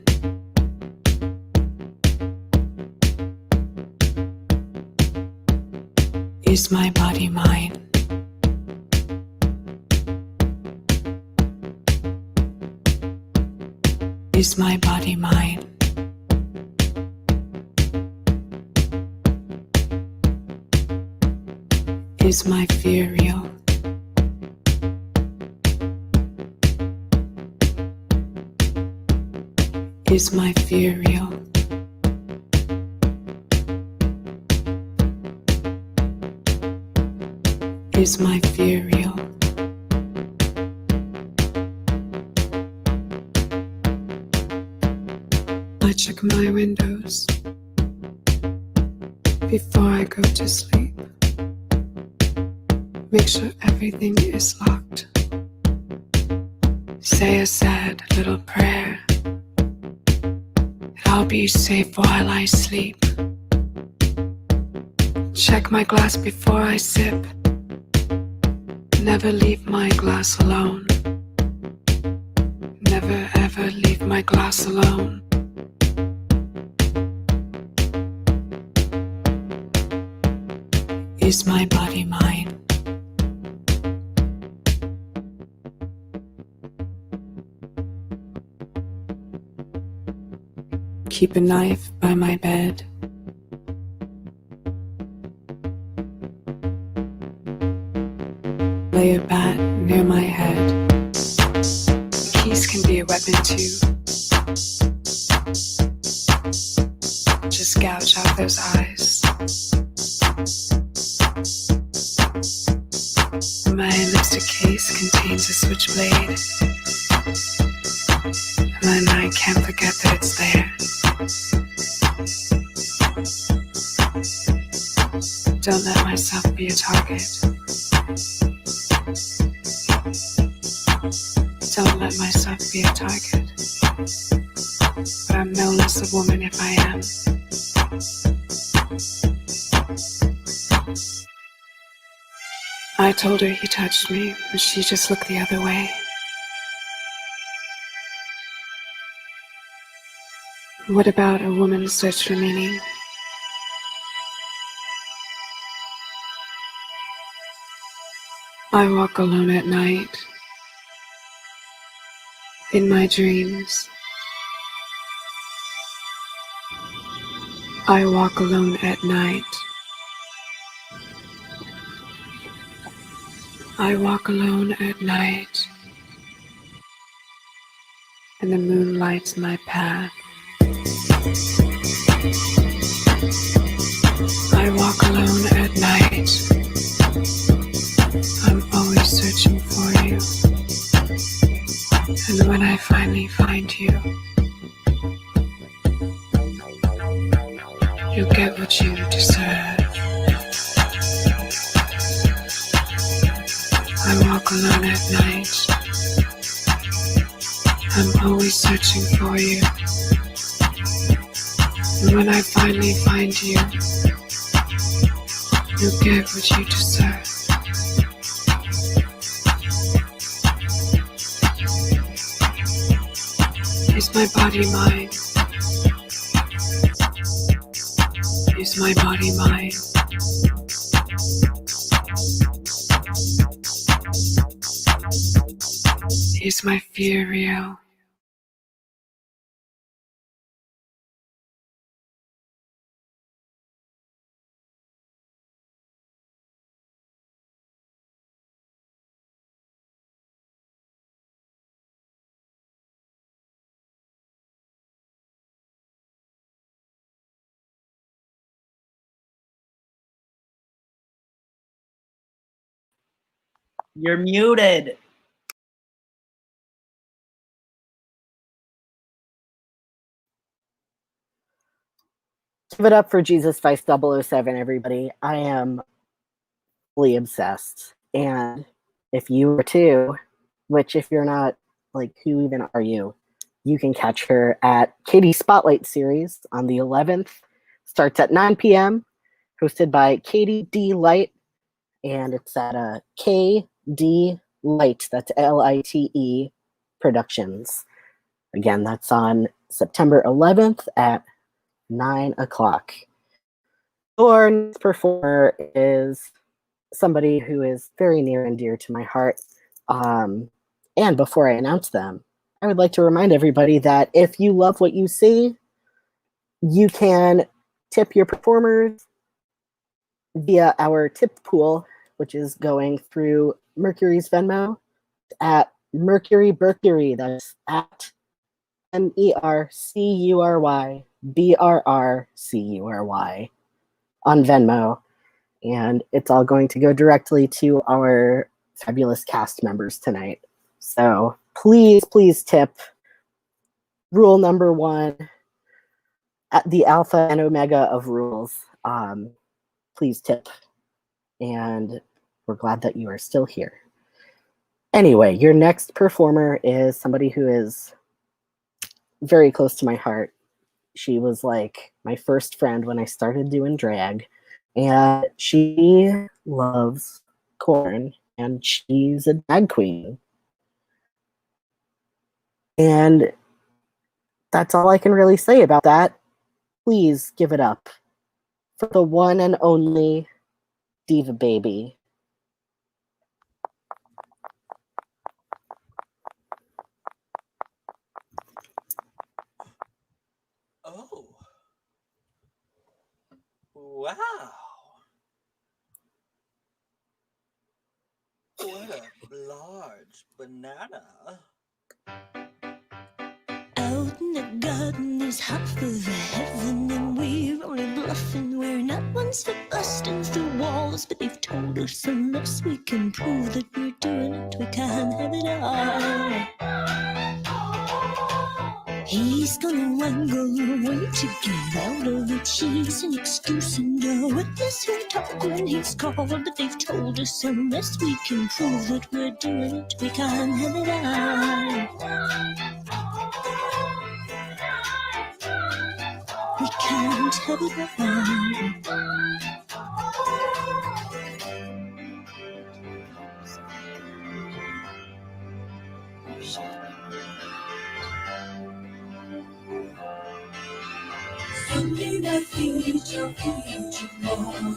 Is my body mine? Is my body mine? Is my fear real? Is my fear real? Is my fear real? I check my windows before I go to sleep. Make sure everything is locked. Say a sad little prayer that I'll be safe while I sleep. Check my glass before I sip. Never leave my glass alone. Never ever leave my glass alone. Is my body mine? Keep a knife by my bed. Lay a bat near my head. Keys can be a weapon too. Just gouge out those eyes. My lipstick case contains a switchblade, and then I can't forget that it's there. Don't let myself be a target. Don't let myself be a target. But I'm no less a woman if I am. I told her he touched me, but she just looked the other way. What about a woman's search for meaning? I walk alone at night. In my dreams. I walk alone at night. I walk alone at night, and the moon lights my path. I walk alone at night. I'm always searching for you, and when I finally find you, you'll get what you deserve. I walk alone at night. I'm always searching for you. And when I finally find you, you'll get what you deserve. Is my body mine? Is my body mine? Is my fear real? You're muted. Give it up for Jesus Vice 007, everybody. I am fully obsessed. And if you are too, which if you're not, like, who even are you? You can catch her at Katie Spotlight Series on the 11th. Starts at 9 p.m. Hosted by Katie D. Light. And it's at KD Light. That's LITE Productions. Again, that's on September 11th at 9 o'clock. Our next performer is somebody who is very near and dear to my heart. And before I announce them, I would like to remind everybody that if you love what you see, you can tip your performers via our tip pool, which is going through Mercury's Venmo at Mercury Burcury. That's at MERCURY BRRCURY on Venmo. and it's all going to go directly to our fabulous cast members tonight. So please, please tip. Rule number 1, at the alpha and omega of rules. Please tip. And we're glad that you are still here. Anyway, your next performer is somebody who is very close to my heart. She was like my first friend when I started doing drag, and she loves corn, and she's a drag queen. And that's all I can really say about that. Please give it up for the one and only Diva Baby. Oh. Wow. What a large banana. Out in the garden there's half of heaven, and we're only bluffing. We're not ones for busting through walls, but they've told us unless we can prove that we're doing it, we can't have it all. He's gonna wangle away to get out of it. She's an excuse and a witness who talk when he's called, but they've told us unless we can prove that we're doing it, we can't have it all. We can't have it all. Something I feel more.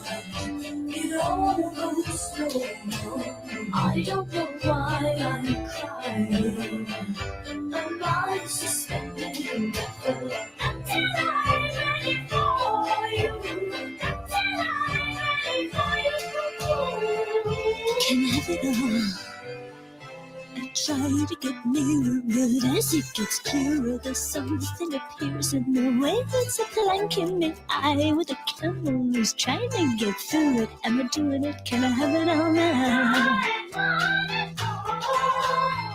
It all goes slow. I don't know why I'm crying. My mind's suspended in death until I'm ready for you. Until I'm ready for you. Can have it all. I try to get nearer, but as it gets clearer, there's something appears in the way that's a plank in the eye with a camel who's trying to get through it. Am I doing it? Can I have it all now?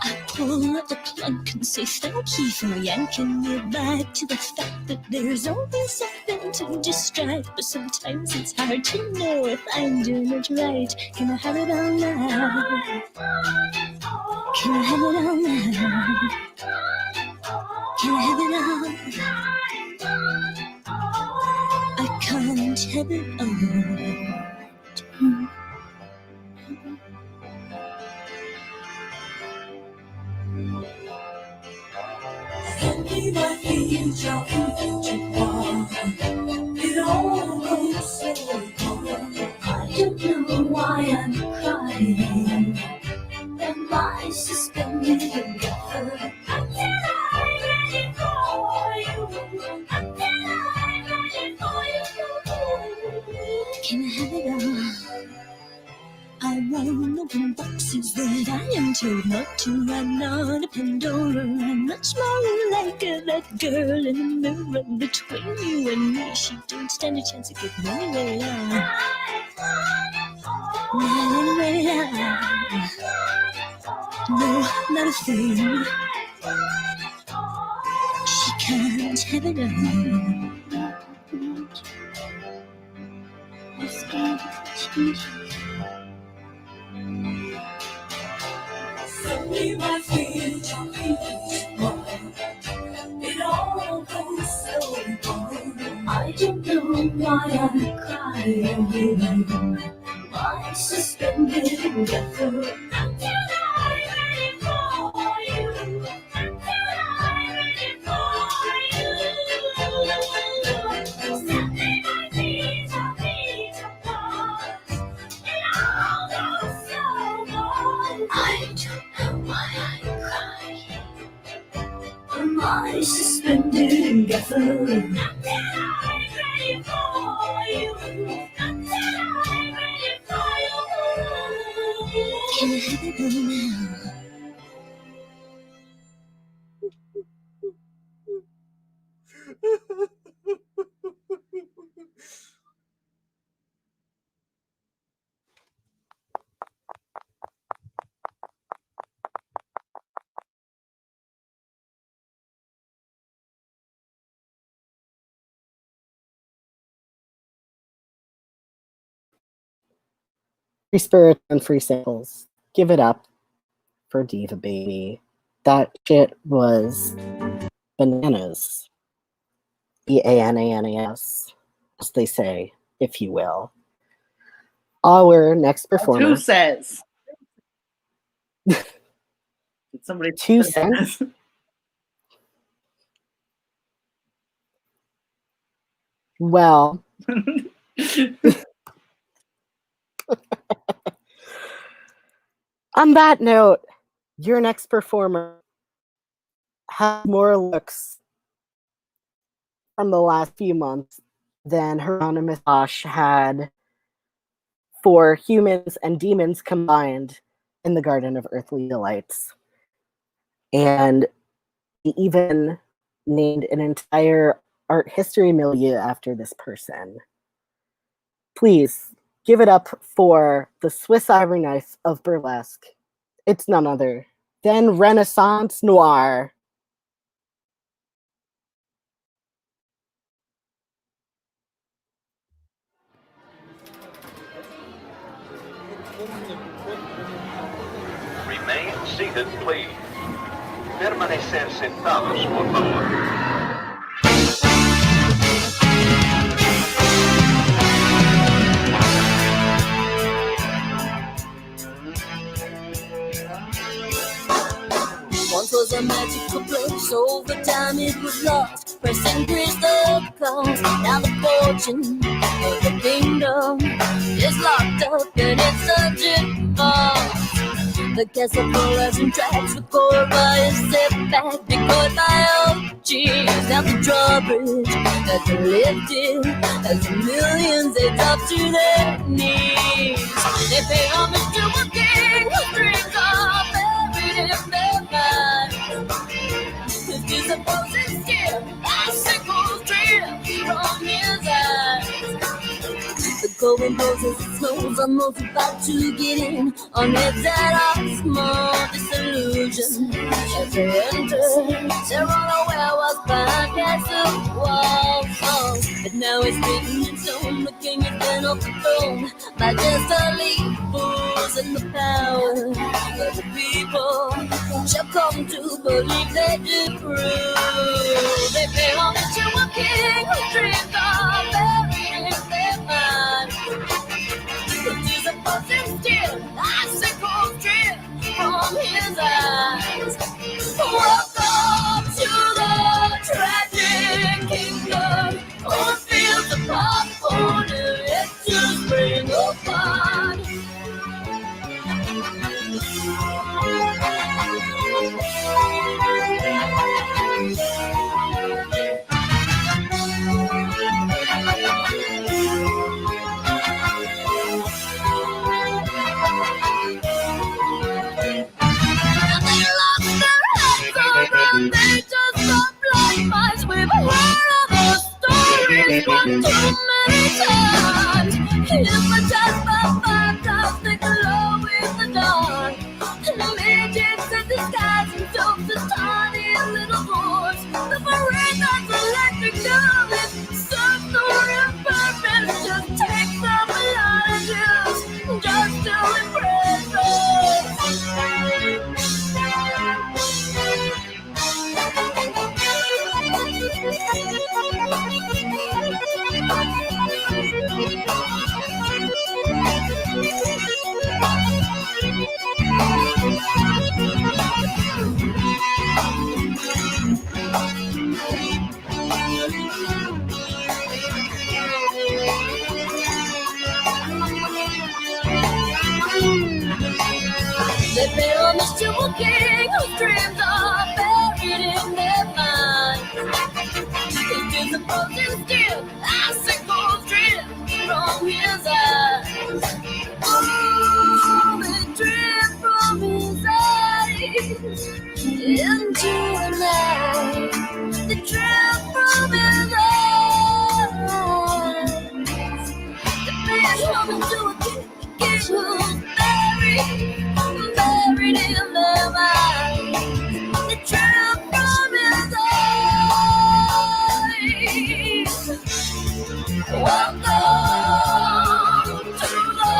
I pull up the plank and say thank you for yanking me back to the fact that there's always something to distract, but sometimes it's hard to know if I'm doing it right. Can I have it all now? Can I have it all now? Can I have it all? I can't have it all. Something I feel it all goes so wrong. I don't know why I'm crying. Am I suspended in death until I'm ready for you? Until I'm ready for you. Can I have it all? I won't open boxes that I am told not to. I'm not a Pandora. I'm much more like that girl in the mirror between you and me. She don't stand a chance of getting anywhere. No, not a thing. She can't have it all. Suddenly my feet are beating. It all goes so wrong. I don't know why I'm crying. I'm suspended in death until I'm ready for you. Until I'm ready for you. Suddenly my feet are beating apart. It all goes so wrong. I don't know why I'm crying. Am I suspended in death until I'm ready for you? Until I'm ready for you. Can I have it all now? Free spirits and free samples. Give it up for Diva Baby. That shit was bananas. BANANAS, as they say, if you will. Our next performer. Who says? Did somebody 2 cents? Well, on that note, your next performer has more looks from the last few months than Hieronymus Bosch had for humans and demons combined in the Garden of Earthly Delights. And he even named an entire art history milieu after this person. Please give it up for the Swiss Army knife of burlesque. It's none other than Renaissance Noir. Remain seated, please. Permanecer sentados, por favor. Once was a magical place, over time it was lost. First increased the cost, now the fortune of the kingdom is locked up in its dungeon vault. The castle floors and tracks with core wires set back because my geez, now the drawbridge has been lifted as the millions they drop to their knees. They pay homage to a king whose dreams are buried in their mind. His disappointing skin, icicles drip from his eyes. The going poses it snows on those about to get in on heads that are small disillusion. As they enter, they're unaware what's behind castle walls. Oh, but now it's written in stone, the king has been off the throne by just a leap, fools in the power of the people shall come to believe they do prove. They pay homage to a king whose dreams are buried in their mind. The disappointing still, icicles drip from his eyes. Welcome to the tragic kingdom, on fields of popcorn and it's to spring apart. They just stop like mice. We've heard of the stories one too many times. Hypnotized by 5 times, they glow in the dark. And midgets in disguise and doves as tiny little boys. The Marina's electric dove serves the purpose. Just take some melodies just to impress us. They pay homage to a king whose dreams are buried in their mind. His disappointing still, icicles drip from his eyes. Oh, they drip from his eyes into the night. They drip from his eyes. They pay homage to a king who's buried in their mind. The drip from his eyes. Welcome to the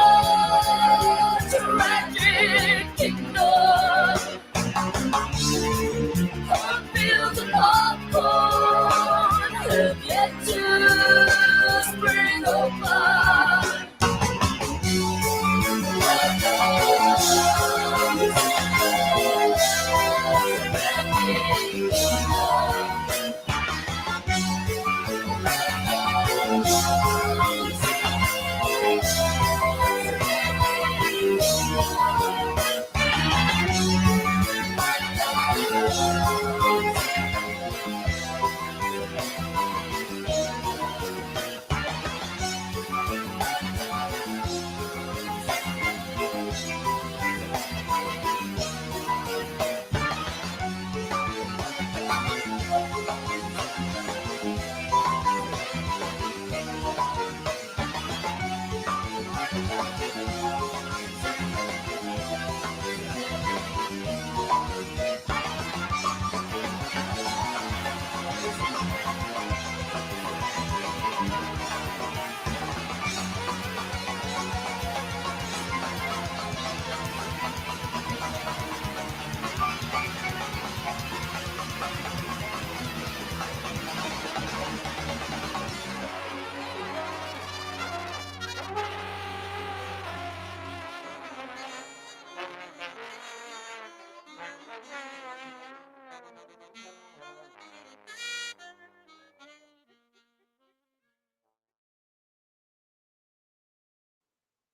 to spring apart.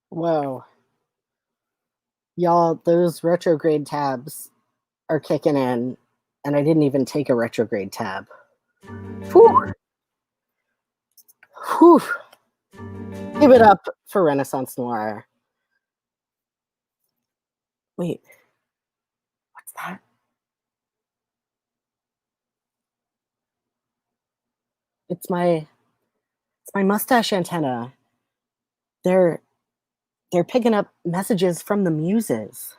Whoa. Y'all, those retrograde tabs are kicking in, and I didn't even take a retrograde tab. Whew. Whew. Give it up for Renaissance Noir. Wait. What's that? It's my mustache antenna. They're picking up messages from the muses.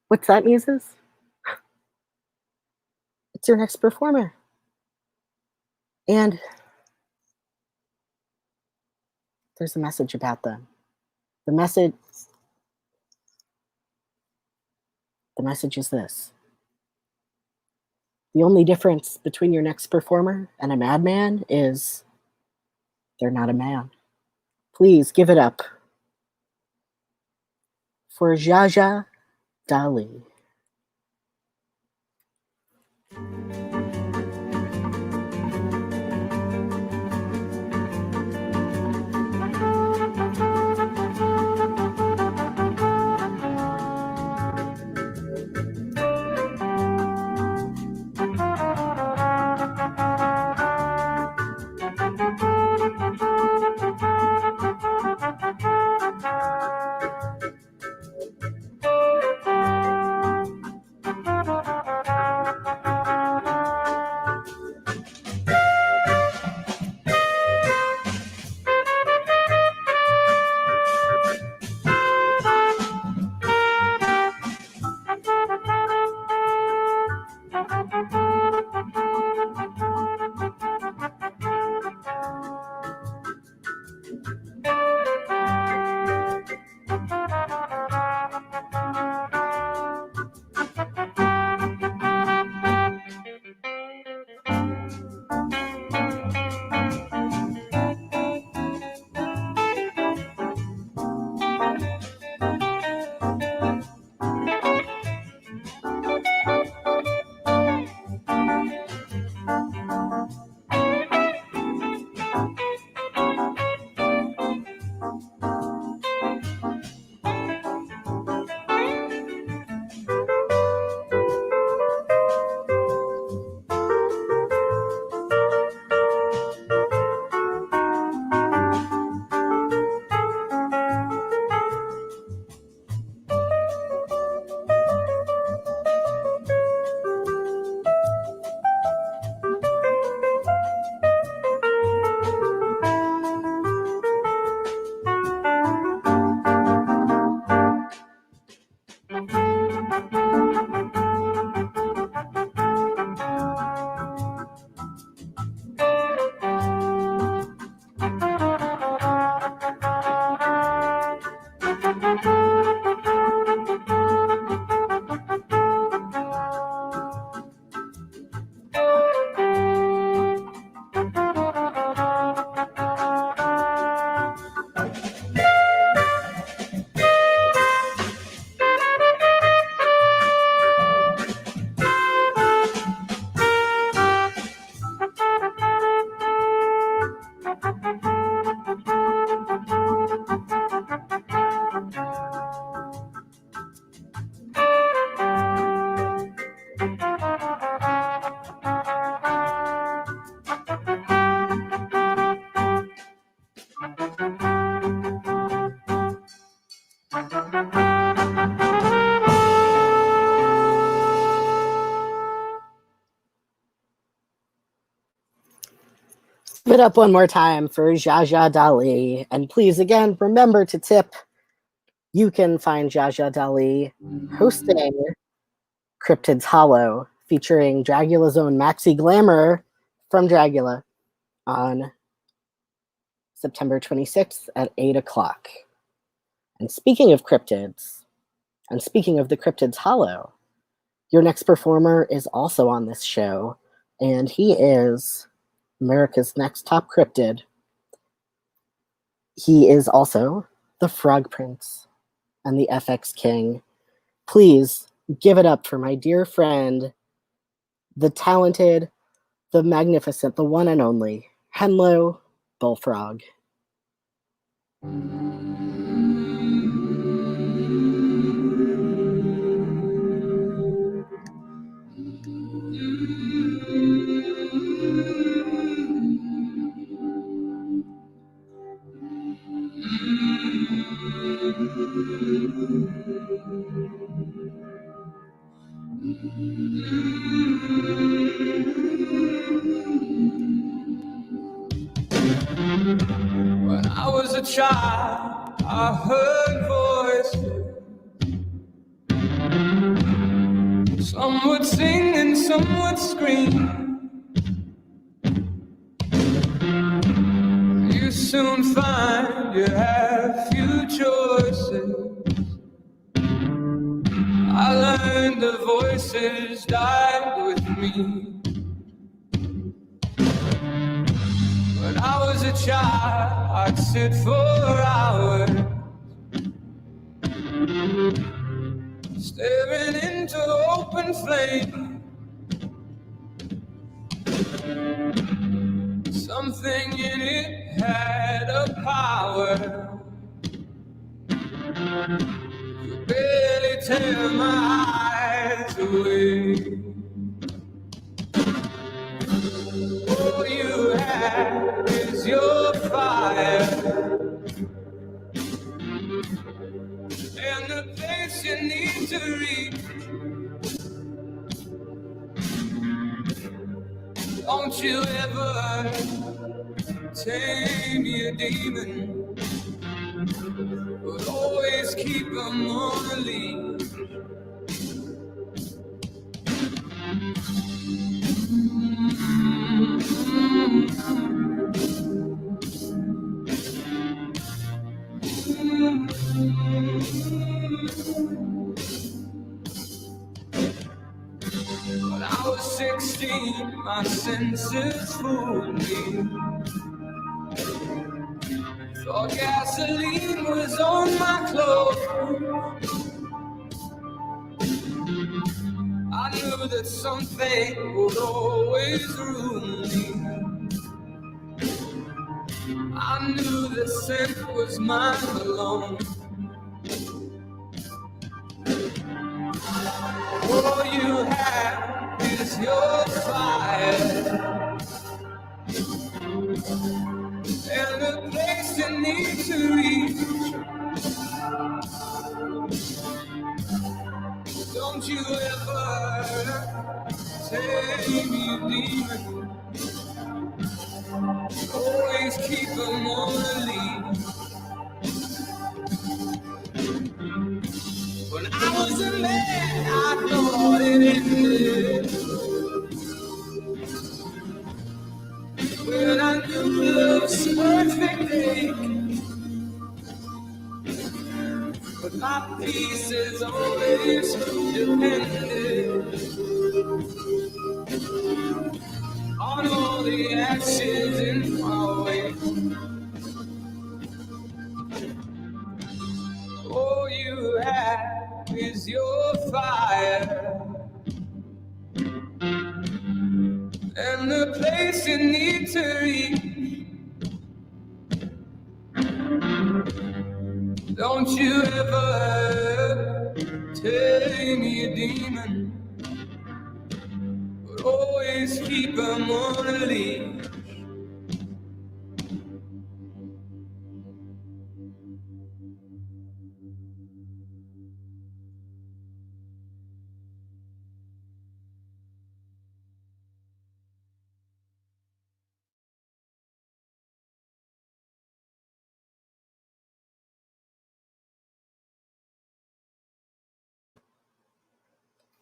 What's that, muses? It's your next performer. And there's a message about them. The message is this. The only difference between your next performer and a madman is they're not a man. Please give it up for Jaja Dali. Give it up one more time for Jaja Dali. And please, again, remember to tip. You can find Jaja Dali hosting Cryptids Hollow, featuring Dragula's own Maxi Glamour from Dragula on September 26th at 8 o'clock. And speaking of cryptids, and speaking of the Cryptids Hollow, your next performer is also on this show, and he is America's Next Top Cryptid. He is also the Frog Prince and the FX King. Please give it up for my dear friend, the talented, the magnificent, the one and only, Henlo Bullfrog. When I was a child, I heard voices. Some would sing and some would scream. You soon find you have few choices. I learned the voices died with me. When I was a child, I'd sit for hours, staring into open flame. Something in it had a power. Could barely tear my eyes away. All you have is your fire, and the place you need to reach. Don't you ever tame your demon, but always keep them on a leash. When I was 16, my senses fooled me. Thought gasoline was on my clothes. I knew that something would always ruin me. I knew the scent was mine alone. All you have is your fire, and the place you need to reach. Don't you ever tame your demon, always keep them on the leash. When I was a man, I thought it ended. When I knew love's perfect ache, but my peace is always dependent on all the actions in my way. All you have is your fire, and the place you need to reach. Don't you ever tame your demon, but always keep them on a leash.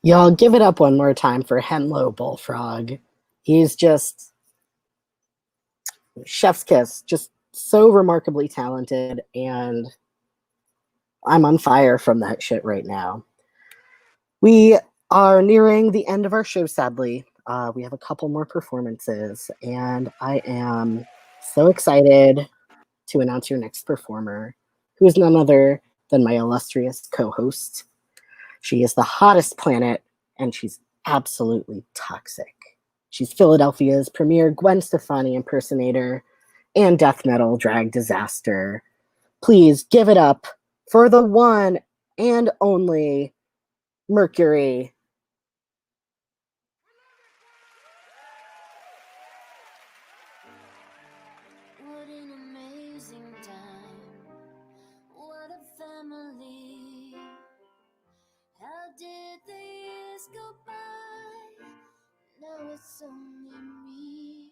Y'all give it up one more time for Henlo Bullfrog. He's just chef's kiss, just so remarkably talented, and I'm on fire from that shit right now. We are nearing the end of our show, sadly. We have a couple more performances, and I am so excited to announce your next performer, who is none other than my illustrious co-host. She is the hottest planet, and she's absolutely toxic. She's Philadelphia's premier Gwen Stefani impersonator and death metal drag disaster. Please give it up for the one and only Mercury. What an amazing time. What a family. How did the years go by? Now it's only me.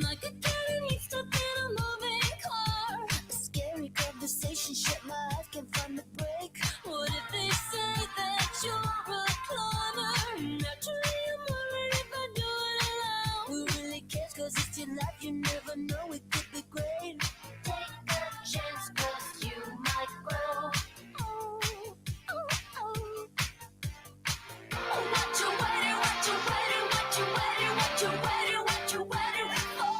Like a cat stuck in a moving car. A scary conversation, shit, my eyes can't find the break. What if they say that you're a climber? Naturally, I'm worried if I do it alone. Who really cares? 'Cause it's your life, you never know, it could be great. Take a chance, 'cause you might grow. Oh, oh, oh. What you waiting, what you waiting, what you waiting, what you waiting, what you waiting for?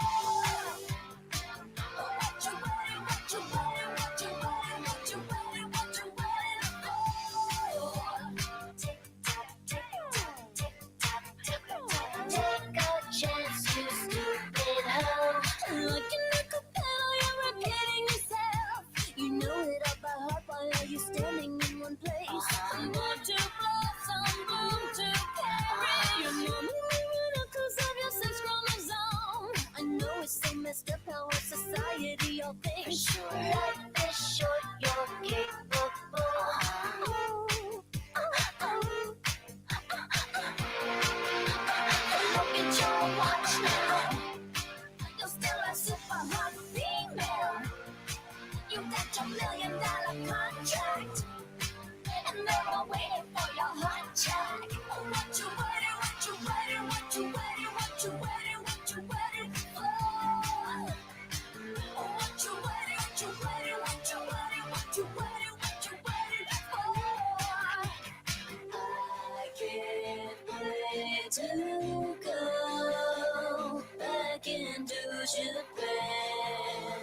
What you waiting, what you waiting, what you waiting, what you waiting, what you waiting for? Tick tock, tick tock, tick tock, tick tock. Take a chance, you stupid hoe. Like an acapella, you're repeating yourself. You know it all by heart. Why are you standing in one place? I'm going to blossom, bloom to carry. Your mom moving up 'cause of your sex chromosome. I know it's so messed up how our society all thinks. Sure. Life is short, you're capable. Look at your watch now. You're still a super hot female. You got your $1 million contract, and they're all waiting for your hot check. What you waiting, what you waiting, what you waiting, what you waiting, what you waiting for? What you waiting, what you waiting, what you waiting, what you waiting, what you waiting for? I can't wait to go back into Japan.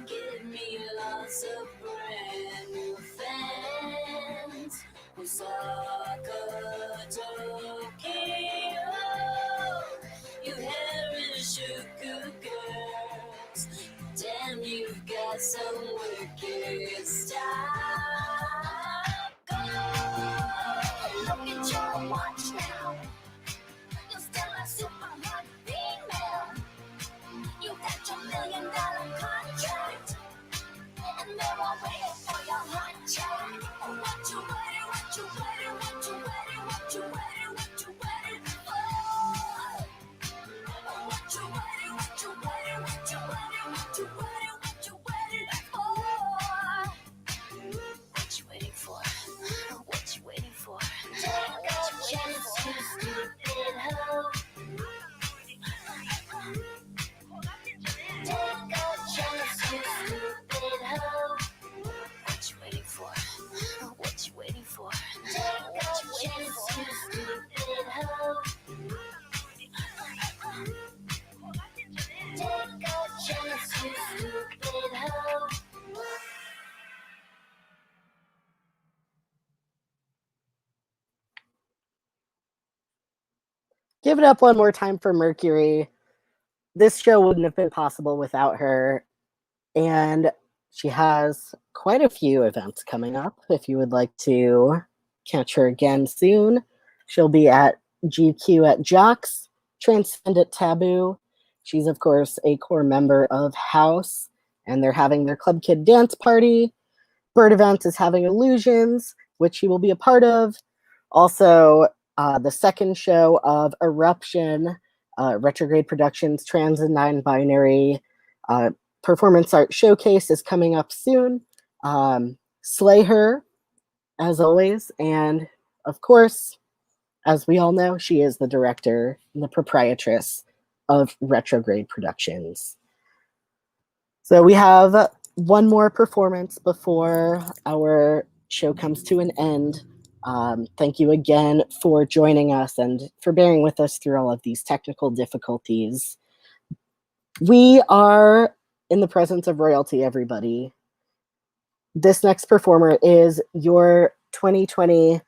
Give me lots of brand new fans. Osaka, Tokyo, you Harajuku girls. Damn, you've got some wicked style. Go, look at your watch now. You're still a super hot female. You got your $1 million contract, and they're all waiting for your hot check. What you waiting, what you waiting, what you waiting, what you waiting, what you waiting for? What you waiting, what you waiting, what you waiting, what you waiting, what you waiting for? What you waiting for? What you waiting for? Take a chance, you stupid hoe. Take a chance, you stupid hoe. What you waiting for? What you waiting for? Take a chance, you stupid hoe. Take a chance, you stupid hoe. Give it up one more time for Mercury. This show wouldn't have been possible without her. And she has quite a few events coming up. If you would like to catch her again soon, she'll be at GQ at Jocks, Transcendent Taboo. She's, of course, a core member of House, and they're having their Club Kid dance party. Bird Event is having Illusions, which she will be a part of. Also, The second show of Eruption, Retrograde Productions Trans and Non-Binary Performance Art Showcase is coming up soon. Slay her, as always. And of course, as we all know, she is the director and the proprietress of Retrograde Productions. So we have one more performance before our show comes to an end. Thank you again for joining us and for bearing with us through all of these technical difficulties. We are in the presence of royalty, everybody. This next performer is your 2020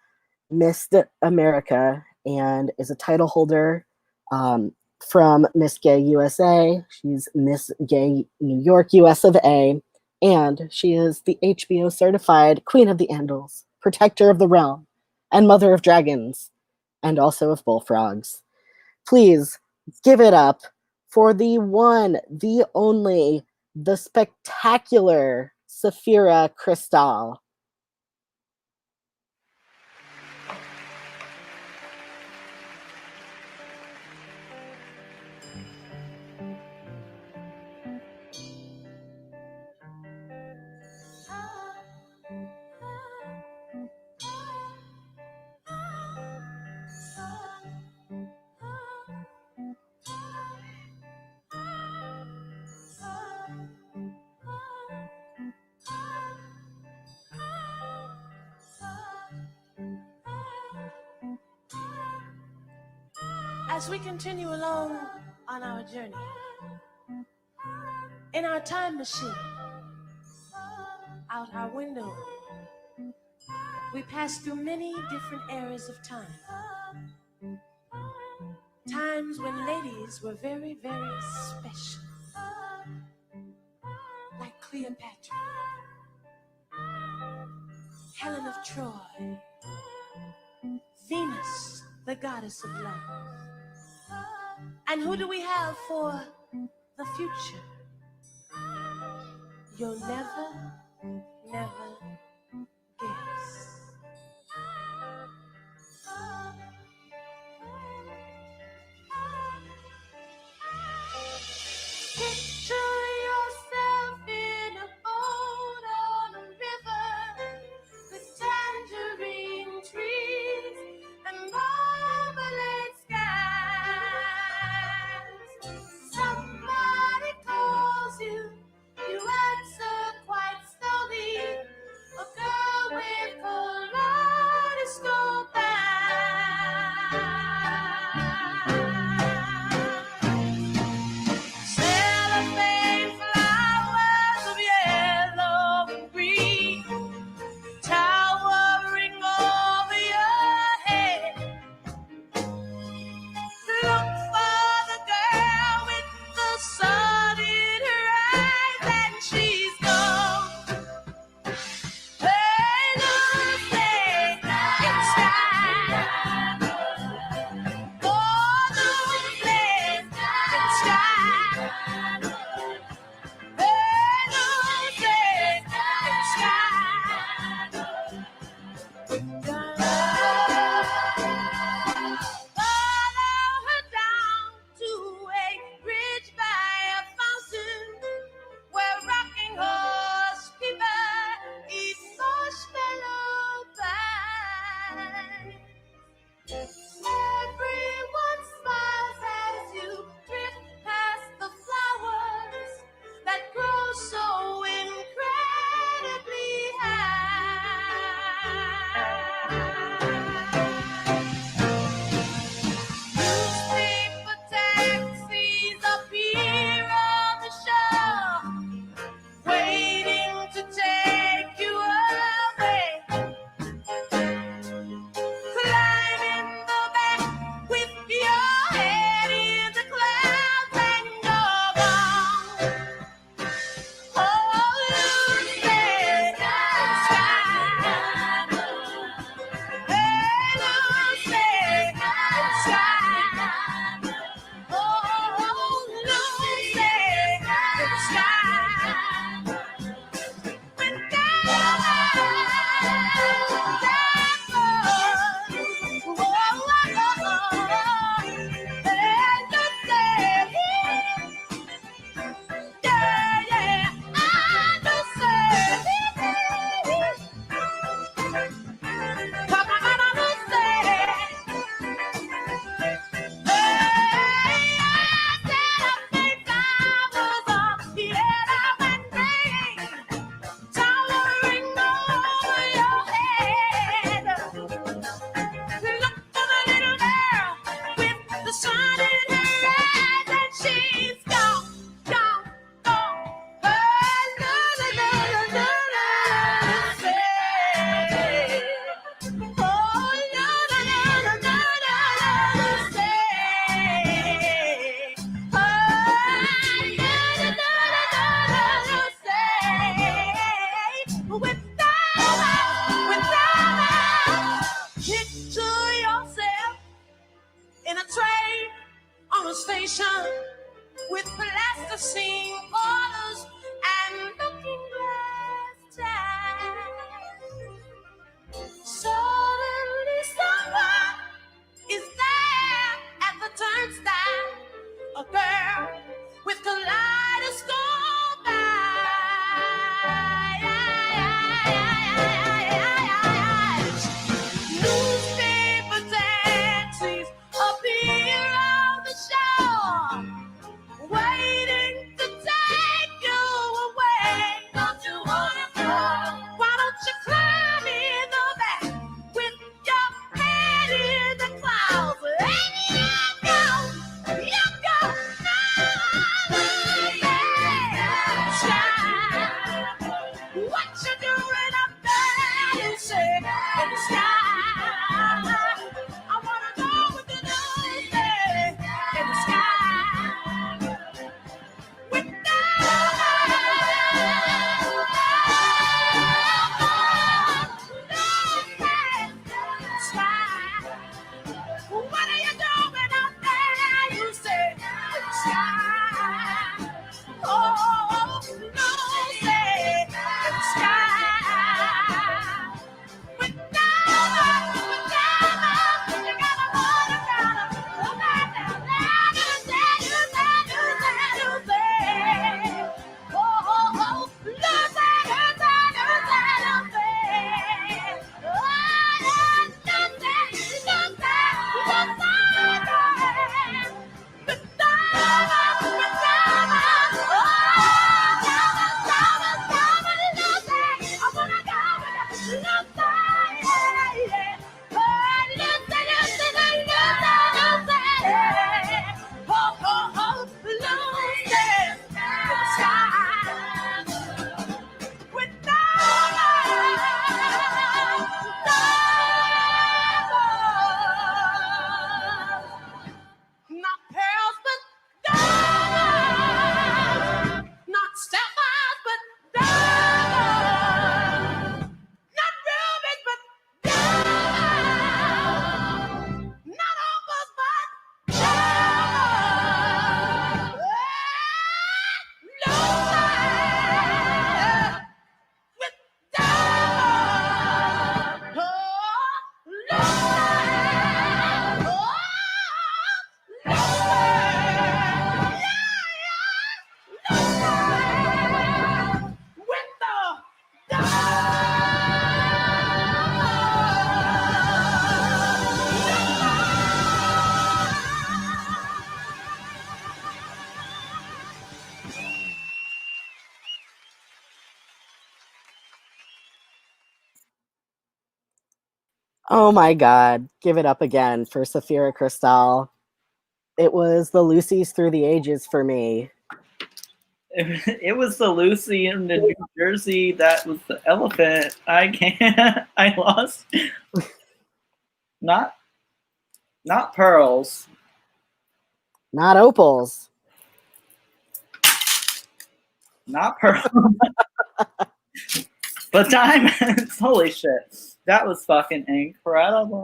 Miss America and is a title holder from Miss Gay USA. She's Miss Gay New York, US of A, and she is the HBO certified Queen of the Andals, Protector of the Realm, and Mother of Dragons, and also of Bullfrogs. Please give it up for the one, the only, the spectacular Saphira Cristál. As we continue along on our journey, in our time machine, out our window, we pass through many different eras of time. Times when ladies were very, very special, like Cleopatra, Helen of Troy, Venus, the goddess of love. And who do we have for the future? You'll never, never guess. Picture yourself in a boat on a river with tangerine trees and marmalade skies. Somebody calls you, you answer quite slowly. A Oh my God. Give it up again for Saphira Crystal. It was the Lucy's Through the Ages for me. It was the Lucy in the New Jersey that was the elephant. I can't. I lost. Not pearls. Not opals. Not pearls. But diamonds. Holy shit. That was fucking incredible.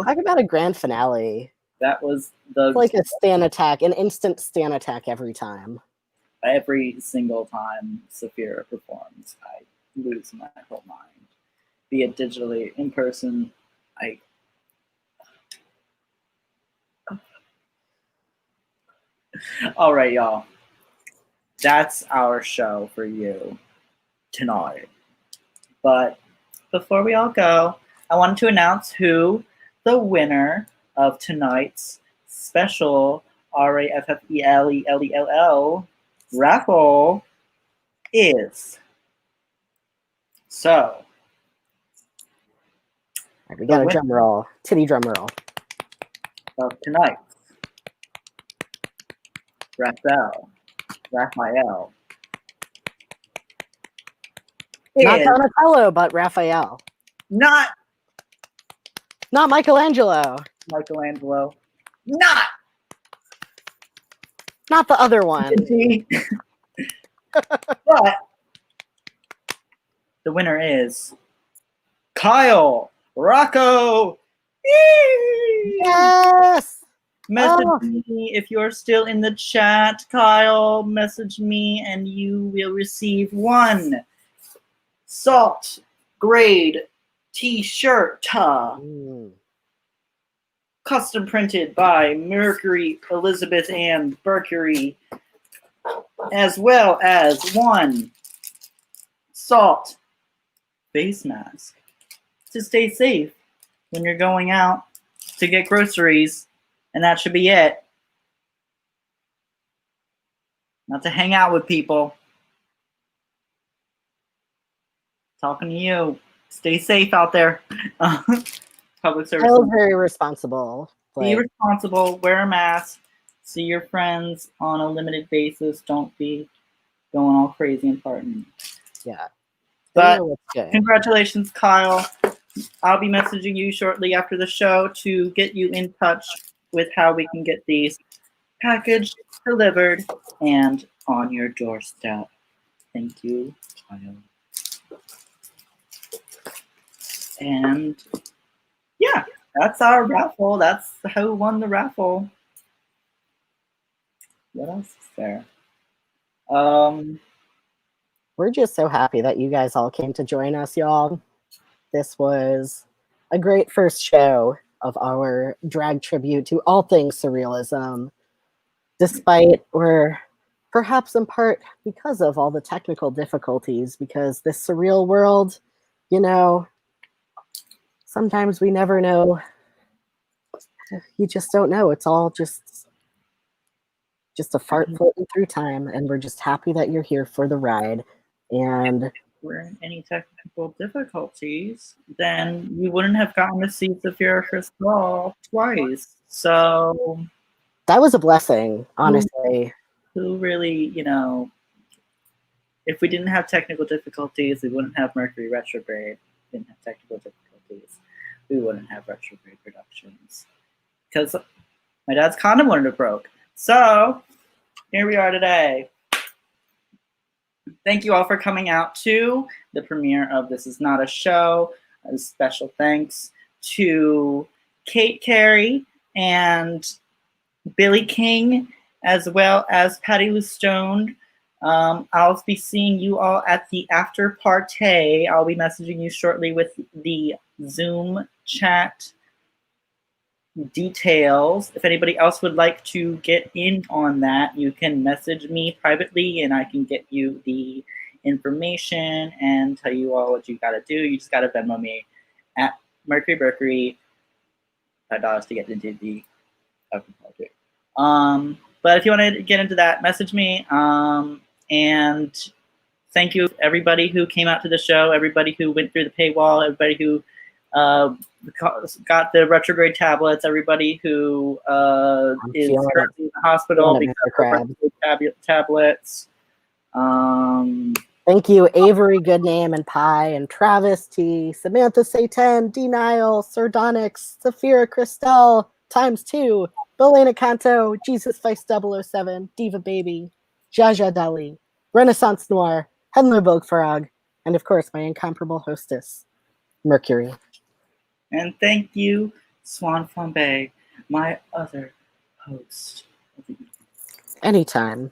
Talk about a grand finale. That was the It's like a stan attack, an instant stan attack every time. every single time Saphira performs, I lose my whole mind. Be it digitally, in person, All right, y'all. That's our show for you tonight. But before we all go, I wanted to announce who the winner of tonight's special RAFFELELL raffle is. So, We got a drum roll, titty drum roll. of tonight's Raphael Not is Donatello, but Raphael. not Not Michelangelo. Michelangelo, not Not the other one. but the winner is Kyle Rocco. Yes. Message Oh. me if you're still in the chat, Kyle. Message me and you will receive one salt grade t-shirt. Custom printed by Mercury Elizabeth Ann Mercury, as well as one salt face mask to stay safe when you're going out to get groceries, and that should be it. Not to hang out with people. Talking to you. Stay safe out there. Public service. Kyle's very responsible. Be Like, responsible, wear a mask, see your friends on a limited basis. Don't be going all crazy and partying. yeah. But know what's good. congratulations, Kyle. I'll be messaging you shortly after the show to get you in touch with how we can get these packaged, delivered, and on your doorstep. Thank you, Kyle. And yeah, that's our raffle. That's who won the raffle. What else is there? We're just so happy that you guys all came to join us, y'all. This was a great first show of our drag tribute to all things surrealism, despite, or perhaps in part because of all the technical difficulties, because this surreal world, you know, sometimes we never know. You just don't know. It's all just a fart floating through time, and we're just happy that you're here for the ride. And if we're in any technical difficulties, then you wouldn't have gotten to see Saphira Crystal twice. So that was a blessing, honestly. who really, you know, if we didn't have technical difficulties, we wouldn't have Mercury Retrograde. Didn't have technical difficulties, we wouldn't have Retrograde Productions. Because my dad's condom wouldn't have broke. So here we are today. Thank you all for coming out to the premiere of This Is Not a Show. A special thanks to Kate Carey and Billy King, as well as Patty Lou Stone. I'll be seeing you all at the after party. I'll be messaging you shortly with the Zoom chat details. If anybody else would like to get in on that, you can message me privately and I can get you the information and tell you all what you got to do. You just got to Venmo me at Mercury $5 to get into the after party. But if you want to get into that, message me. And thank you everybody who came out to the show, everybody who went through the paywall, everybody who got the retrograde tablets. Everybody who is feeling currently in the hospital feeling it, because Mr. of retrograde tablets. Thank you, Avery Goodname and Pie and Travis T, Samantha Satan, D Nile, Sardonyx, Safira Christelle, ×2, Belena Canto, Jesus Feist 007, Diva Baby, Jaja Dali, Renaissance Noir, Henlo Vogue Frog, and of course my incomparable hostess, Mercury. And thank you, Swan Flambe, my other host of the evening. Anytime.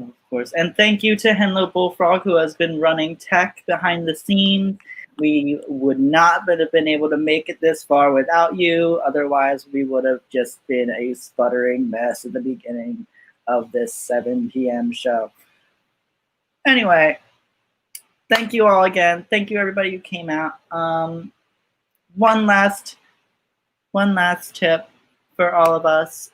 Of course. And thank you to Henlo Bullfrog, who has been running tech behind the scenes. We would not have been able to make it this far without you. Otherwise, we would have just been a sputtering mess at the beginning of this 7 p.m. show. Anyway, thank you all again. Thank you, everybody who came out. One last tip for all of us.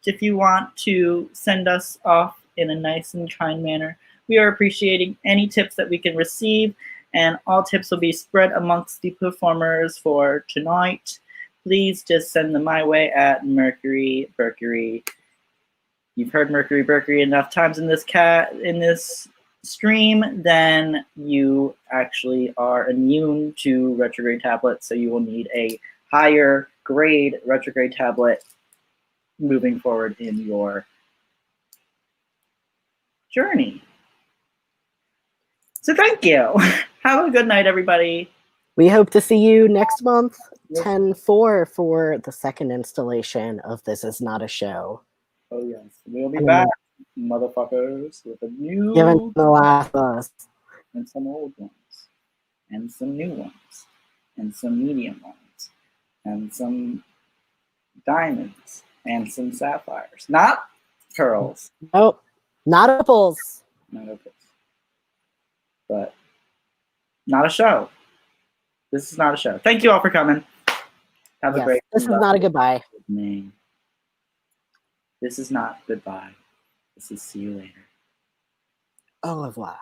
If you want to send us off in a nice and kind manner, we are appreciating any tips that we can receive, and all tips will be spread amongst the performers for tonight. Please just send them my way at Mercury Berkery. You've heard Mercury Berkery enough times in this stream, then you actually are immune to retrograde tablets, so you will need a higher grade retrograde tablet moving forward in your journey. So thank you. Have a good night, everybody. We hope to see you next month, 10/4, for the second installation of This Is Not a Show. Oh yes, we'll be back, motherfuckers, with a new Given The Last of Us. and some old ones, and some new ones, and some medium ones, and some diamonds, and some sapphires. Not pearls. Nope, not opals. Not opals. But not a show. This is not a show. Thank you all for coming. Have a Yes, great this is not a goodbye. evening. This is not goodbye. This is see you later. Au revoir.